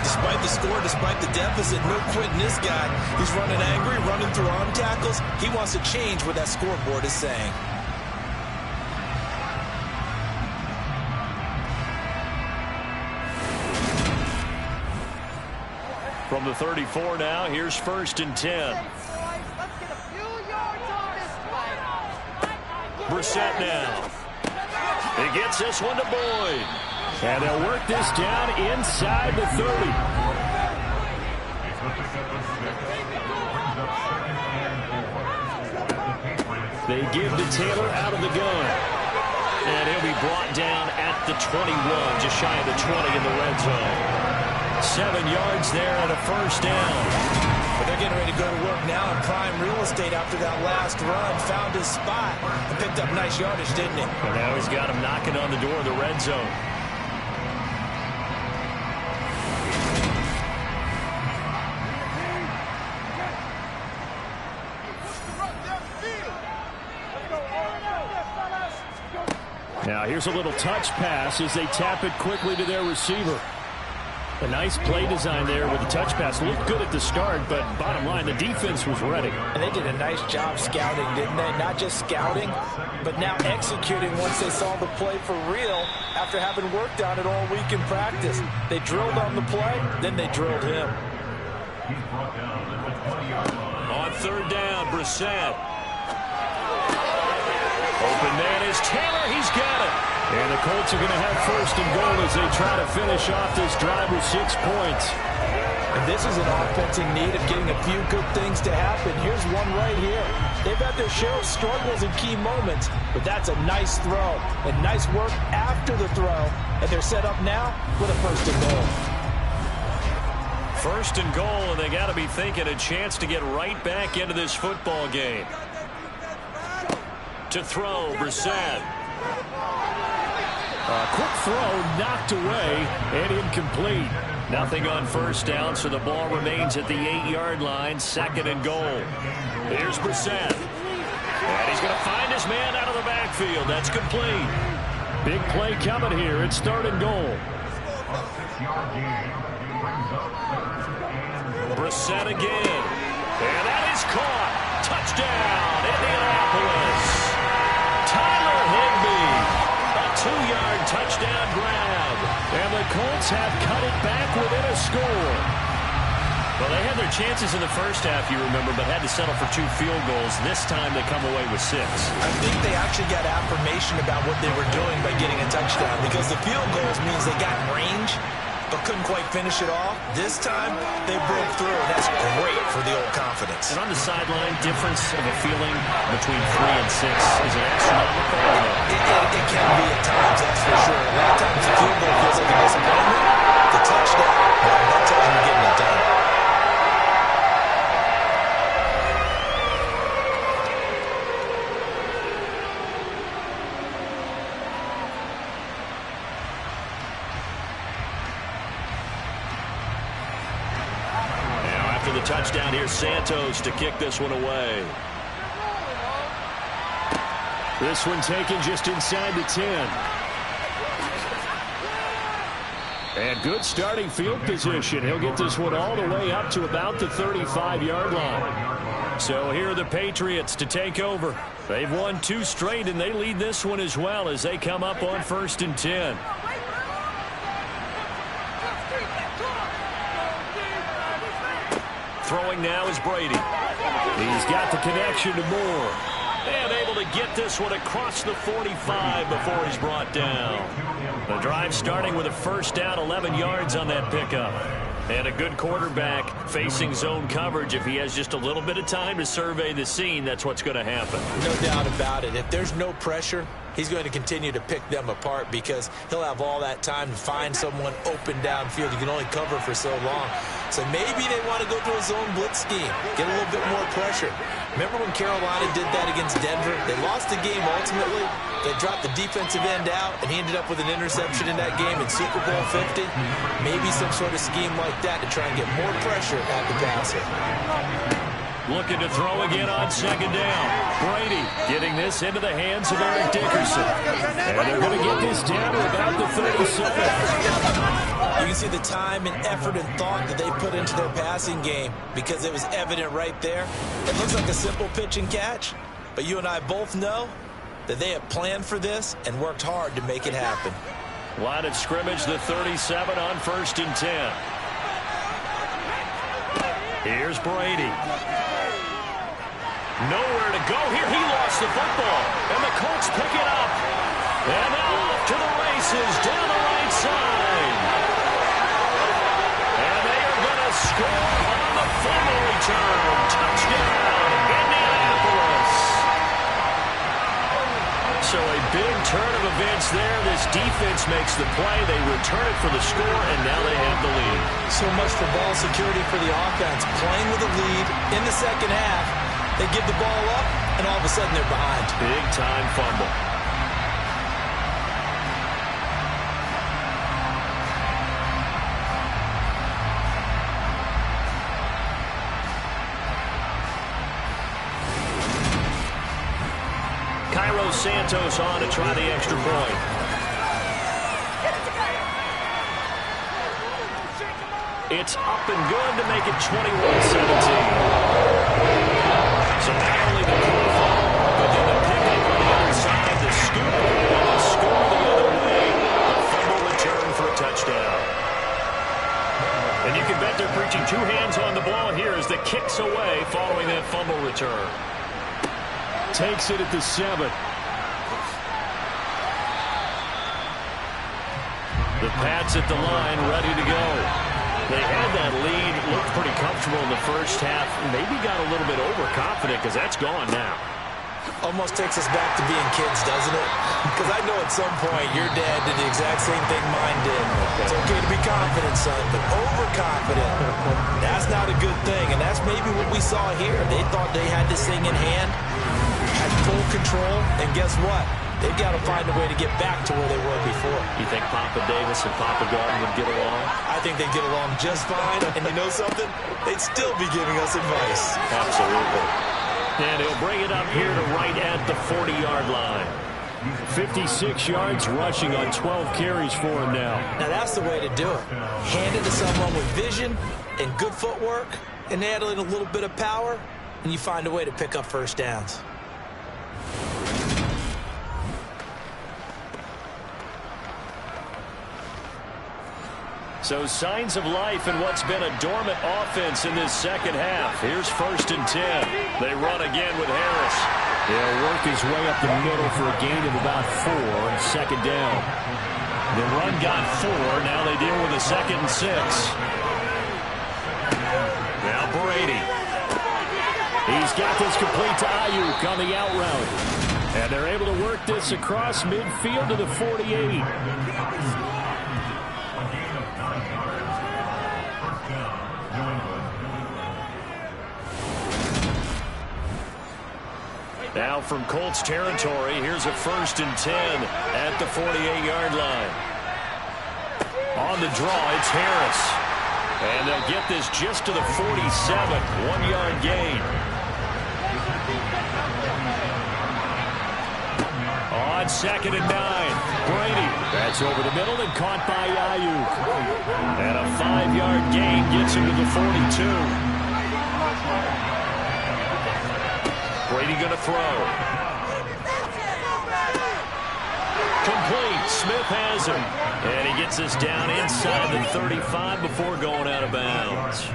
[SPEAKER 2] Despite the score, despite the deficit, no quitting this guy. He's running angry, running through arm tackles. He wants to change what that scoreboard is saying.
[SPEAKER 1] From the 34 now, here's 1st and 10. Brissett now. He gets this one to Boyd.
[SPEAKER 4] And they'll work this down inside the 30. They give to Taylor out of the gun.
[SPEAKER 1] And he'll be brought down at the 21, just shy of the 20 in the red zone. 7 yards there and a first down.
[SPEAKER 2] But they're getting ready to go to work now in prime real estate after that last run. Found his spot and picked up nice yardage, didn't he?
[SPEAKER 1] And now he's got him knocking on the door of the red zone.
[SPEAKER 4] Now here's a little touch pass as they tap it quickly to their receiver. A nice play design there with the touch pass. Looked good at the start, but bottom line, the defense was ready.
[SPEAKER 3] And they did a nice job scouting, didn't they? Not just scouting, but now executing once they saw the play for real after having worked on it all week in practice. They drilled on the play, then they drilled him.
[SPEAKER 1] On third down, Brissett. Open man is Taylor. He's got it.
[SPEAKER 4] And the Colts are going to have 1st and goal as they try to finish off this drive with 6 points.
[SPEAKER 3] And this is an offense in need of getting a few good things to happen. Here's one right here. They've had their share of struggles in key moments, but that's a nice throw and nice work after the throw. And they're set up now with a 1st and goal.
[SPEAKER 1] 1st and goal, and they got to be thinking a chance to get right back into this football game. To throw, Brissett.
[SPEAKER 4] Quick throw, knocked away, and incomplete.
[SPEAKER 1] Nothing on first down, so the ball remains at the 8-yard line. 2nd and goal. Here's Brissett. And he's going to find his man out of the backfield. That's complete.
[SPEAKER 4] Big play coming here. It's 3rd and goal.
[SPEAKER 1] Brissett again. And that is caught. Touchdown, Indianapolis. Tyler Higbee. A 2-yard touchdown grab.
[SPEAKER 4] And the Colts have cut it back within a score.
[SPEAKER 1] Well, they had their chances in the first half, you remember, but had to settle for 2 field goals. This time they come away with 6.
[SPEAKER 2] I think they actually got affirmation about what they were doing by getting a touchdown, because the field goals means they got range. but couldn't quite finish it off. This time, they broke through, and that's great for the old confidence.
[SPEAKER 1] And on the sideline, difference of a feeling between 3 and 6 is an astronomical.
[SPEAKER 2] It can be at times, that's for sure. A lot of times the field goal feels like a disappointment. The touchdown, well, that tells you you're getting it done.
[SPEAKER 1] After the touchdown, here's Santos to kick this one away.
[SPEAKER 4] This one taken just inside the 10. And good starting field position. He'll get this one all the way up to about the 35-yard line.
[SPEAKER 1] So here are the Patriots to take over. They've won 2 straight, and they lead this one as well as they come up on 1st and 10. Throwing now is Brady.
[SPEAKER 4] He's got the connection to Moore.
[SPEAKER 1] And able to get this one across the 45 before he's brought down. The drive starting with a first down, 11 yards on that pickup. And a good quarterback facing zone coverage. If he has just a little bit of time to survey the scene, that's what's going to happen.
[SPEAKER 2] No doubt about it. If there's no pressure, he's going to continue to pick them apart because he'll have all that time to find someone open downfield. You can only cover for so long. So maybe they want to go to a zone blitz scheme, get a little bit more pressure. Remember when Carolina did that against Denver? They lost the game ultimately. They dropped the defensive end out, and he ended up with an interception in that game in Super Bowl 50. Maybe some sort of scheme like that to try and get more pressure at the passer.
[SPEAKER 1] Looking to throw again on 2nd down. Brady getting this into the hands of Eric Dickerson.
[SPEAKER 4] And they're going to get this down to about the 37.
[SPEAKER 2] You can see the time and effort and thought that they put into their passing game because it was evident right there. It looks like a simple pitch and catch, but you and I both know that they have planned for this and worked hard to make it happen.
[SPEAKER 1] Line of scrimmage, the 37 on 1st and 10. Here's Brady. Nowhere to go here. He lost the football, and the Colts pick it up. And now off to the races down the right side. And they are going to score on the fumble return. Touchdown, Indianapolis. So a big turn of events there. This defense makes the play. They return it for the score, and now they have the lead.
[SPEAKER 2] So much for ball security for the offense. Playing with a lead in the second half. They give the ball up, and all of a sudden they're behind.
[SPEAKER 1] Big-time fumble. Cairo Santos on to try the extra point. It's up and good to make it 21-17. So not only the profile, but then the pickup on the other side, the scoop, and the score the other way. A fumble return for a touchdown. And you can bet they're preaching 2 hands on the ball here as the kicks away following that fumble return.
[SPEAKER 4] Takes it at the 7.
[SPEAKER 1] The Pats at the line, ready to go. They had that lead, looked pretty comfortable in the first half, maybe got a little bit overconfident because that's gone now.
[SPEAKER 2] Almost takes us back to being kids, doesn't it? Because I know at some point your dad did the exact same thing mine did. It's okay to be confident, son, but overconfident, that's not a good thing, and that's maybe what we saw here. They thought they had this thing in hand, had full control, and guess what? They've got to find a way to get back to where they were before.
[SPEAKER 1] You think Papa Davis and Papa Garden would get along?
[SPEAKER 2] I think they'd get along just fine, and you know something? They'd still be giving us advice.
[SPEAKER 1] Absolutely. And he'll bring it up here to right at the 40-yard line.
[SPEAKER 4] 56 yards rushing on 12 carries for him now.
[SPEAKER 2] Now that's the way to do it. Hand it to someone with vision and good footwork, and add in a little bit of power, and you find a way to pick up first downs.
[SPEAKER 1] So signs of life in what's been a dormant offense in this second half. Here's 1st and 10. They run again with Harris.
[SPEAKER 4] He'll work his way up the middle for a gain of about 4 on 2nd down.
[SPEAKER 1] The run got 4. Now they deal with a 2nd and 6. Now Brady. He's got this complete to Ayuk on the out route. And they're able to work this across midfield to the 48. Now from Colts territory, here's a 1st and 10 at the 48-yard line. On the draw, it's Harris. And they'll get this just to the 47, 1-yard gain. On 2nd and 9, Brady. That's over the middle and caught by Ayuk. And a 5-yard gain gets him to the 42. Brady going to throw. Complete. Smith has him. And he gets us down inside the 35 before going out of bounds.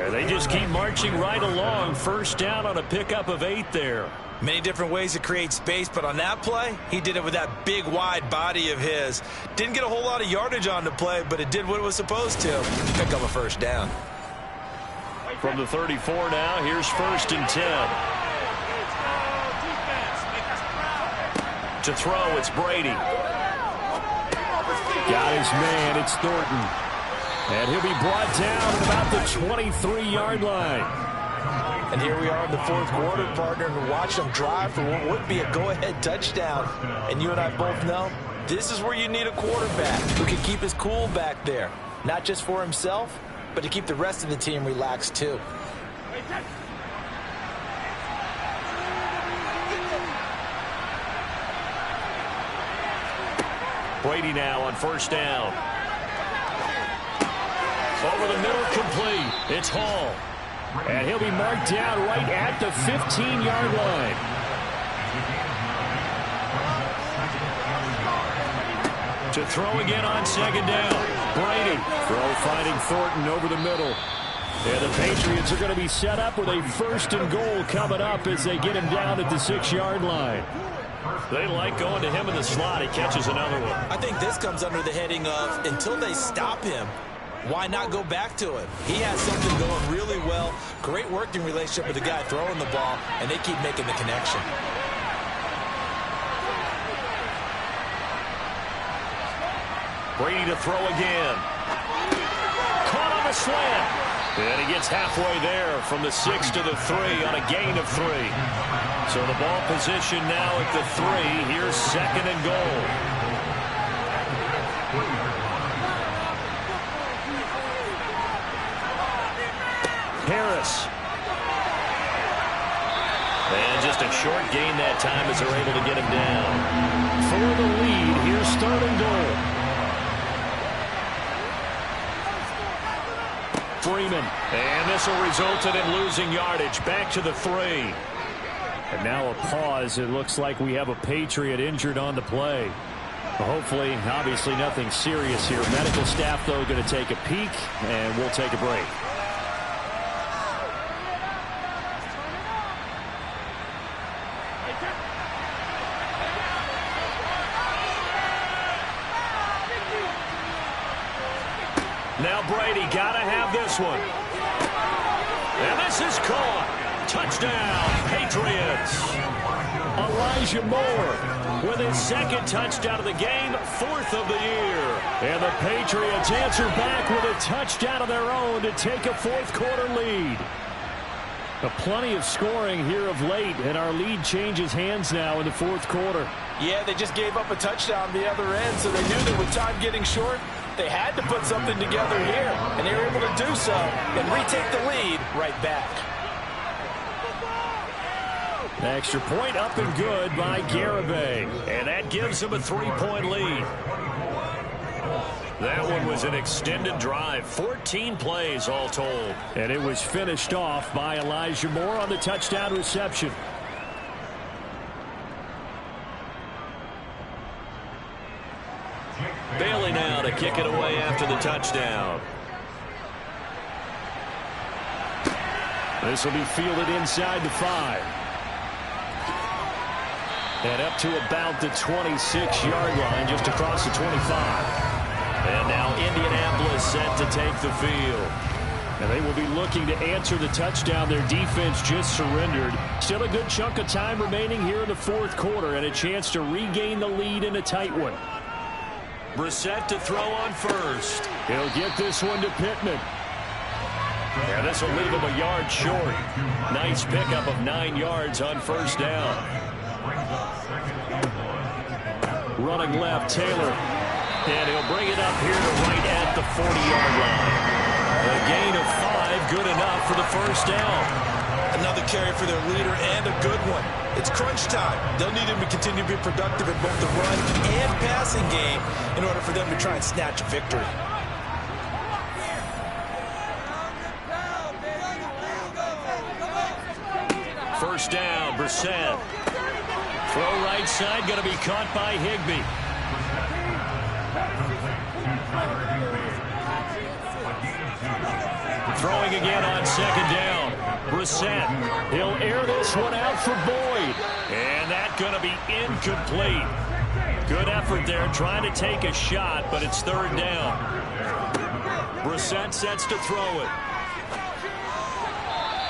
[SPEAKER 1] And they just keep marching right along. 1st down on a pickup of 8 there.
[SPEAKER 2] Many different ways to create space, but on that play, he did it with that big, wide body of his. Didn't get a whole lot of yardage on the play, but it did what it was supposed to. Pick up a 1st down.
[SPEAKER 1] From the 34 now, here's 1st and 10. To throw, it's Brady. Got his man, it's Thornton. And he'll be brought down at about the 23-yard line.
[SPEAKER 2] And here we are in the 4th quarter, partner, and watch them drive for what would be a go-ahead touchdown. And you and I both know this is where you need a quarterback who can keep his cool back there. Not just for himself, but to keep the rest of the team relaxed too.
[SPEAKER 1] Brady now on 1st down. Over the middle, complete. It's Hall. And he'll be marked down right at the 15-yard line. To throw again on 2nd down. Brady. Throw finding Thornton over the middle. And the Patriots are going to be set up with a 1st and goal coming up as they get him down at the 6-yard line. They like going to him in the slot. He catches another one.
[SPEAKER 2] I think this comes under the heading of until they stop him, why not go back to it? He has something going really well. Great working relationship with the guy throwing the ball, and they keep making the connection.
[SPEAKER 1] Brady to throw again. Caught on the slant. And he gets halfway there from the 6 to the 3 on a gain of 3. So the ball position now at the 3. Here's 2nd and goal. Harris. And just a short gain that time as they're able to get him down. For the lead, here's 3rd and goal. Freeman. And this will result in him losing yardage. Back to the 3. And now a pause. It looks like we have a Patriot injured on the play. Hopefully, obviously nothing serious here. Medical staff, though, going to take a peek, and we'll take a break. Now Brady got to have this one. And this is caught. Touchdown, Patriots. Elijah Moore with his 2nd touchdown of the game, 4th of the year. And the Patriots answer back with a touchdown of their own to take a 4th quarter lead. Plenty of scoring here of late, and our lead changes hands now in the 4th quarter.
[SPEAKER 3] Yeah, they just gave up a touchdown the other end, so they knew that with time getting short, they had to put something together here, and they were able to do so and retake the lead right back.
[SPEAKER 1] Extra point up and good by Garibay. And that gives him a 3-point lead. That one was an extended drive. 14 plays all told. And it was finished off by Elijah Moore on the touchdown reception. Bailey now to kick it away after the touchdown. This will be fielded inside the 5.
[SPEAKER 4] And up to about the 26-yard line, just across the 25.
[SPEAKER 1] And now Indianapolis set to take the field.
[SPEAKER 4] And they will be looking to answer the touchdown their defense just surrendered. Still a good chunk of time remaining here in the fourth quarter and a chance to regain the lead in a tight one.
[SPEAKER 1] Brissett to throw on first.
[SPEAKER 4] He'll get this one to Pittman.
[SPEAKER 1] Yeah, this will leave him a yard short. Nice pickup of 9 yards on first down.
[SPEAKER 4] Running left, Taylor.
[SPEAKER 1] And he'll bring it up here to right at the 40-yard line. A gain of 5, good enough for the first down.
[SPEAKER 2] Another carry for their leader and a good one. It's crunch time. They'll need him to continue to be productive in both the run and passing game in order for them to try and snatch a victory.
[SPEAKER 1] First down, Brissett. Throw right side, going to be caught by Higbee. Throwing again on second down. Brissett. He'll air this one out for Boyd. And that's going to be incomplete. Good effort there trying to take a shot, but it's third down. Brissett sets to throw it.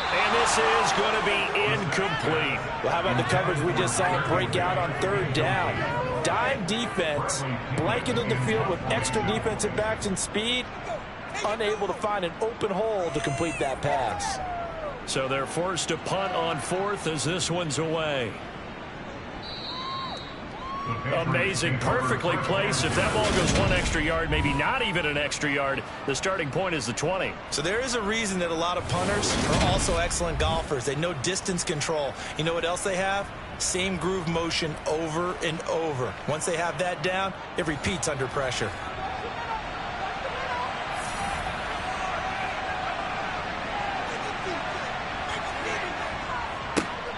[SPEAKER 1] And this is going to be incomplete.
[SPEAKER 3] Well, how about the coverage we just saw break out on third down? Dime defense, blanketed the field with extra defensive backs and speed, unable to find an open hole to complete that pass.
[SPEAKER 1] So they're forced to punt on fourth as this one's away. Amazing, perfectly placed. If that ball goes 1 extra yard, maybe not even an extra yard, the starting point is the 20.
[SPEAKER 2] So there is a reason that a lot of punters are also excellent golfers. They know distance control. You know what else they have? Same groove motion over and over. Once they have that down, it repeats under pressure.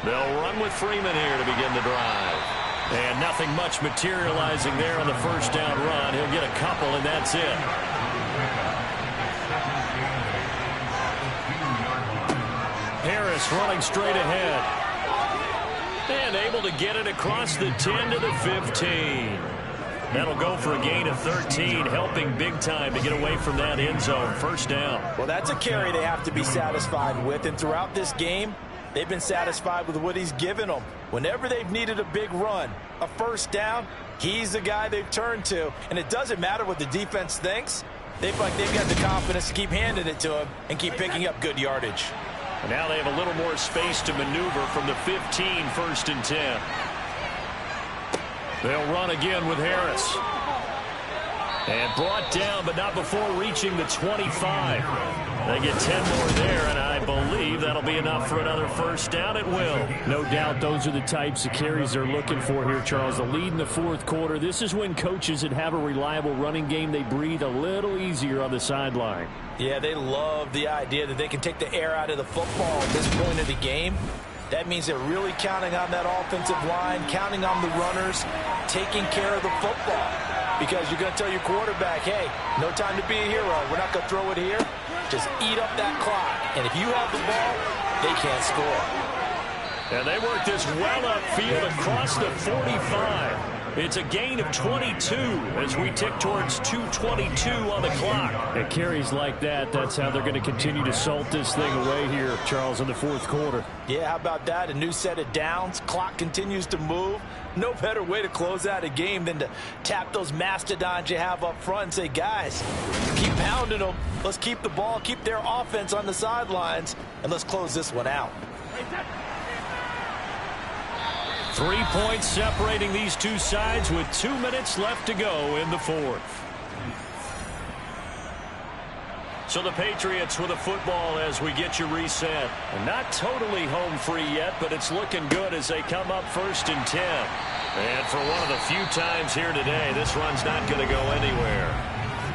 [SPEAKER 1] They'll run with Freeman here to begin the drive. And nothing much materializing there on the first down run. He'll get a couple, and that's it. Harris running straight ahead. And able to get it across the 10 to the 15. That'll go for a gain of 13, helping big time to get away from that end zone. First down.
[SPEAKER 3] Well, that's a carry they have to be satisfied with, and throughout this game, they've been satisfied with what he's given them. Whenever they've needed a big run, a first down, he's the guy they've turned to. And it doesn't matter what the defense thinks. They feel like they've got the confidence to keep handing it to him and keep picking up good yardage.
[SPEAKER 1] And now they have a little more space to maneuver from the 15, first and 10. They'll run again with Harris. And brought down, but not before reaching the 25. They get 10 more there, and I believe that'll be enough for another first down. It will.
[SPEAKER 4] No doubt those are the types of carries they're looking for here, Charles. The lead in the fourth quarter. This is when coaches that have a reliable running game, they breathe a little easier on the sideline.
[SPEAKER 3] Yeah, they love the idea that they can take the air out of the football at this point of the game. That means they're really counting on that offensive line, counting on the runners, taking care of the football. Because you're going to tell your quarterback, hey, no time to be a hero. We're not going to throw it here. Just eat up that clock. And if you have the ball, they can't score.
[SPEAKER 1] And they work this well upfield across the 45. It's a gain of 22 as we tick towards 2:22 on the clock.
[SPEAKER 4] At carries like that, that's how they're going to continue to salt this thing away here, Charles, in the fourth quarter.
[SPEAKER 3] Yeah, how about that? A new set of downs. Clock continues to move. No better way to close out a game than to tap those mastodons you have up front and say, guys, keep pounding them. Let's keep the ball, keep their offense on the sidelines, and let's close this one out.
[SPEAKER 1] 3 points separating these two sides with 2 minutes left to go in the fourth. So the Patriots with a football as we get you reset. And not totally home free yet, but it's looking good as they come up first and 10. And for one of the few times here today, this run's not going to go anywhere.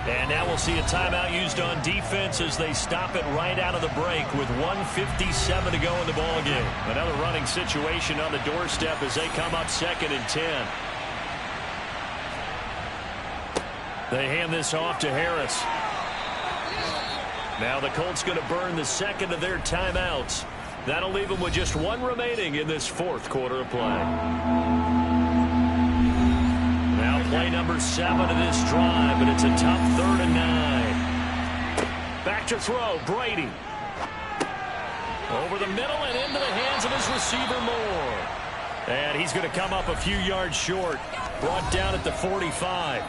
[SPEAKER 1] And now we'll see a timeout used on defense as they stop it right out of the break with 1:57 to go in the ballgame. Another running situation on the doorstep as they come up second and 10. They hand this off to Harris. Now the Colts going to burn the second of their timeouts. That'll leave them with just one remaining in this fourth quarter of play. Play number 7 of this drive, but it's a tough 3rd and 9. Back to throw, Brady. Over the middle and into the hands of his receiver, Moore. And he's going to come up a few yards short. Brought down at the 45.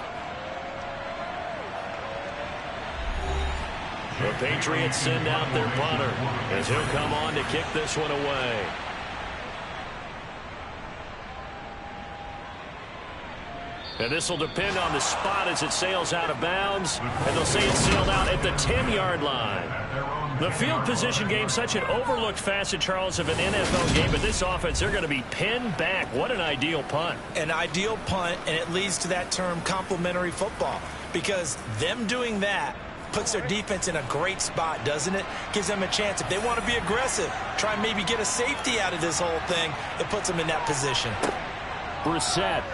[SPEAKER 1] The Patriots send out their punter as he'll come on to kick this one away. And this will depend on the spot as it sails out of bounds. And they'll say it sailed out at the 10-yard line. The field position game, such an overlooked facet, Charles, of an NFL game. But this offense, they're going to be pinned back. What an ideal punt.
[SPEAKER 2] An ideal punt, and it leads to that term complementary football. Because them doing that puts their defense in a great spot, doesn't it? Gives them a chance. If they want to be aggressive, try and maybe get a safety out of this whole thing, it puts them in that position.
[SPEAKER 1] Brissett.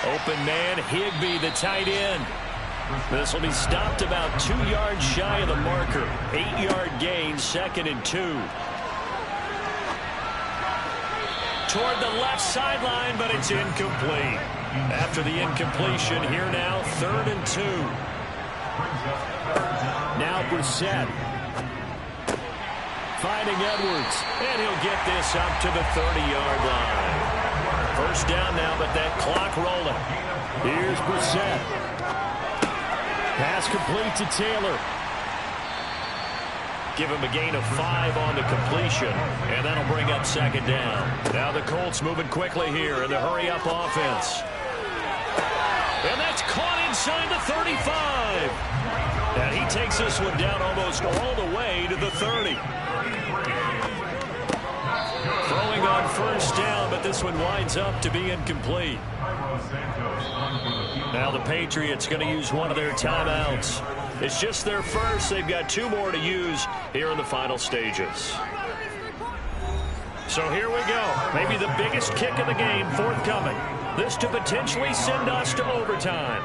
[SPEAKER 1] Open man, Higbee, the tight end. This will be stopped about 2 yards shy of the marker. 8-yard gain, 2nd and 2. Toward the left sideline, but it's incomplete. After the incompletion, here now, 3rd and 2. Now Brissett. Finding Edwards, and he'll get this up to the 30-yard line. First down now, but that clock rolling. Here's Brissett. Pass complete to Taylor. Give him a gain of 5 on the completion, and that'll bring up 2nd down. Now the Colts moving quickly here in the hurry-up offense. And that's caught inside the 35. And he takes this one down almost all the way to the 30. Throwing on first down, but this one winds up to be incomplete. Now the Patriots going to use one of their timeouts. It's just their first. They've got 2 more to use here in the final stages. So here we go. Maybe the biggest kick of the game forthcoming. This to potentially send us to overtime.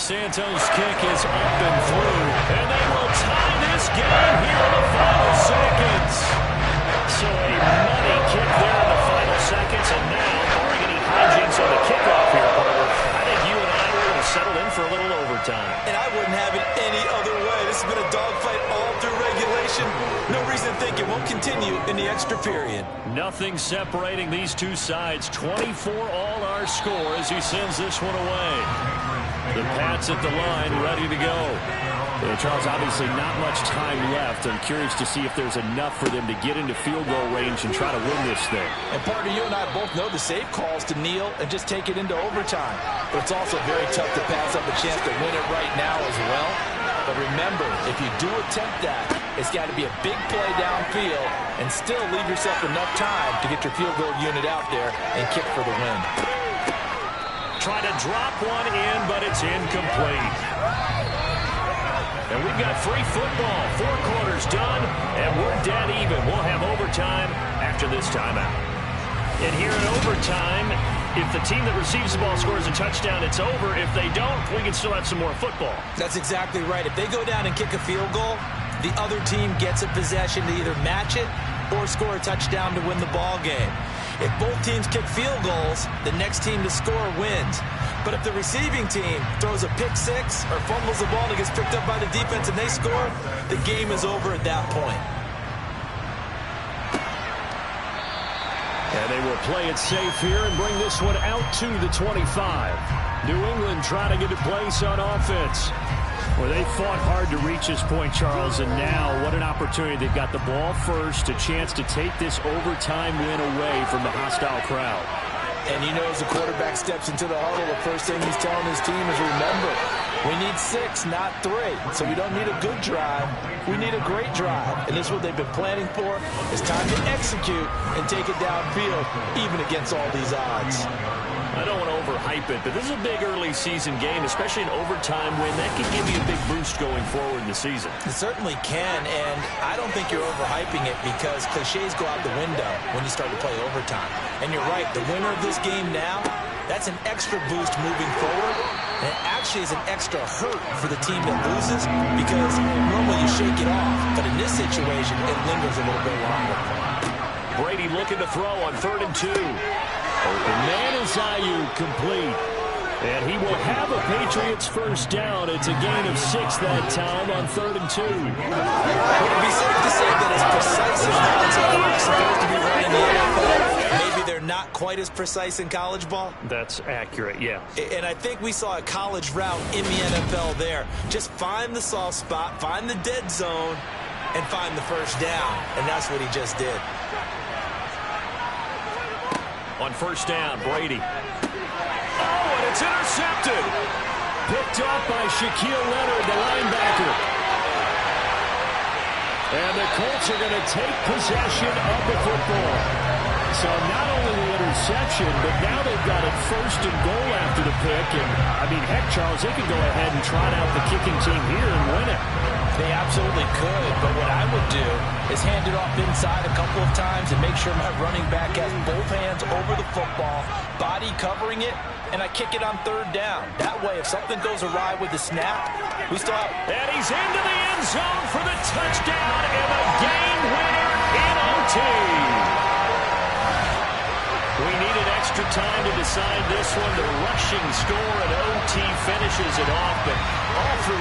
[SPEAKER 1] Santos' kick is up and through, and they will tie this game here in the final seconds. So a money kick there in the final seconds, and now, barring any hijinks on the kickoff here, Parker, I think you and I are going to settle in for a little overtime.
[SPEAKER 2] And I wouldn't have it any other way. This has been a dogfight all through regulation. No reason to think it won't continue in the extra period.
[SPEAKER 1] Nothing separating these two sides. 24 all our score as he sends this one away. The Pats at the line, ready to go.
[SPEAKER 4] Yeah, Charles, obviously not much time left. I'm curious to see if there's enough for them to get into field goal range and try to win this thing.
[SPEAKER 2] And partner, you and I both know the safe calls to kneel and just take it into overtime. But it's also very tough to pass up a chance to win it right now as well. But remember, if you do attempt that, it's got to be a big play downfield and still leave yourself enough time to get your field goal unit out there and kick for the win.
[SPEAKER 1] Try to drop one in, but it's incomplete. And we've got free football. 4 quarters done, and we're dead even. We'll have overtime after this timeout. And here in overtime, if the team that receives the ball scores a touchdown, it's over. If they don't, we can still have some more football.
[SPEAKER 2] That's exactly right. If they go down and kick a field goal, the other team gets a possession to either match it or score a touchdown to win the ball game. If both teams kick field goals, the next team to score wins. But if the receiving team throws a pick six or fumbles the ball and it gets picked up by the defense and they score, the game is over at that point.
[SPEAKER 4] And they will play it safe here and bring this one out to the 25. New England trying to get a place on offense. Well, they fought hard to reach this point, Charles, and now what an opportunity. They've got the ball first, a chance to take this overtime win away from the hostile crowd.
[SPEAKER 2] And you know, as the quarterback steps into the huddle, the first thing he's telling his team is, remember, we need 6, not 3. So we don't need a good drive. We need a great drive. And this is what they've been planning for. It's time to execute and take it downfield, even against all these odds.
[SPEAKER 1] I don't want to overhype it, but this is a big early season game, especially an overtime win. That could give you a big boost going forward in the season.
[SPEAKER 2] It certainly can, and I don't think you're overhyping it because cliches go out the window when you start to play overtime. And you're right, the winner of this game now, that's an extra boost moving forward, and it actually is an extra hurt for the team that loses because normally you shake it off, but in this situation, it lingers a little bit longer.
[SPEAKER 1] Brady looking to throw on 3rd and 2.
[SPEAKER 4] Open man is Ayuk, complete. And he will have a Patriots first down. It's a gain of 6 that time on 3rd and 2.
[SPEAKER 2] Would it be safe to say that as precise as routes are supposed to be run in the NFL, maybe they're not quite as precise in college ball?
[SPEAKER 4] That's accurate, yeah.
[SPEAKER 2] And I think we saw a college route in the NFL there. Just find the soft spot, find the dead zone, and find the first down. And that's what he just did.
[SPEAKER 1] On 1st down, Brady. Oh, and it's intercepted.
[SPEAKER 4] Picked up by Shaquille Leonard, the linebacker. And the Colts are going to take possession of the football. So not only the interception, but now they've got it 1st and goal after the pick. And, I mean, heck, Charles, they could go ahead and trot out the kicking team here and win it.
[SPEAKER 3] They absolutely could, but what I would do is hand it off inside a couple of times and make sure my running back has both hands over the football, body covering it, and I kick it on 3rd down. That way, if something goes awry with the snap, we still have...
[SPEAKER 1] And he's into the end zone for the touchdown and the game winner in OT. We needed extra time to decide this one. The rushing score, and OT finishes it off, but all through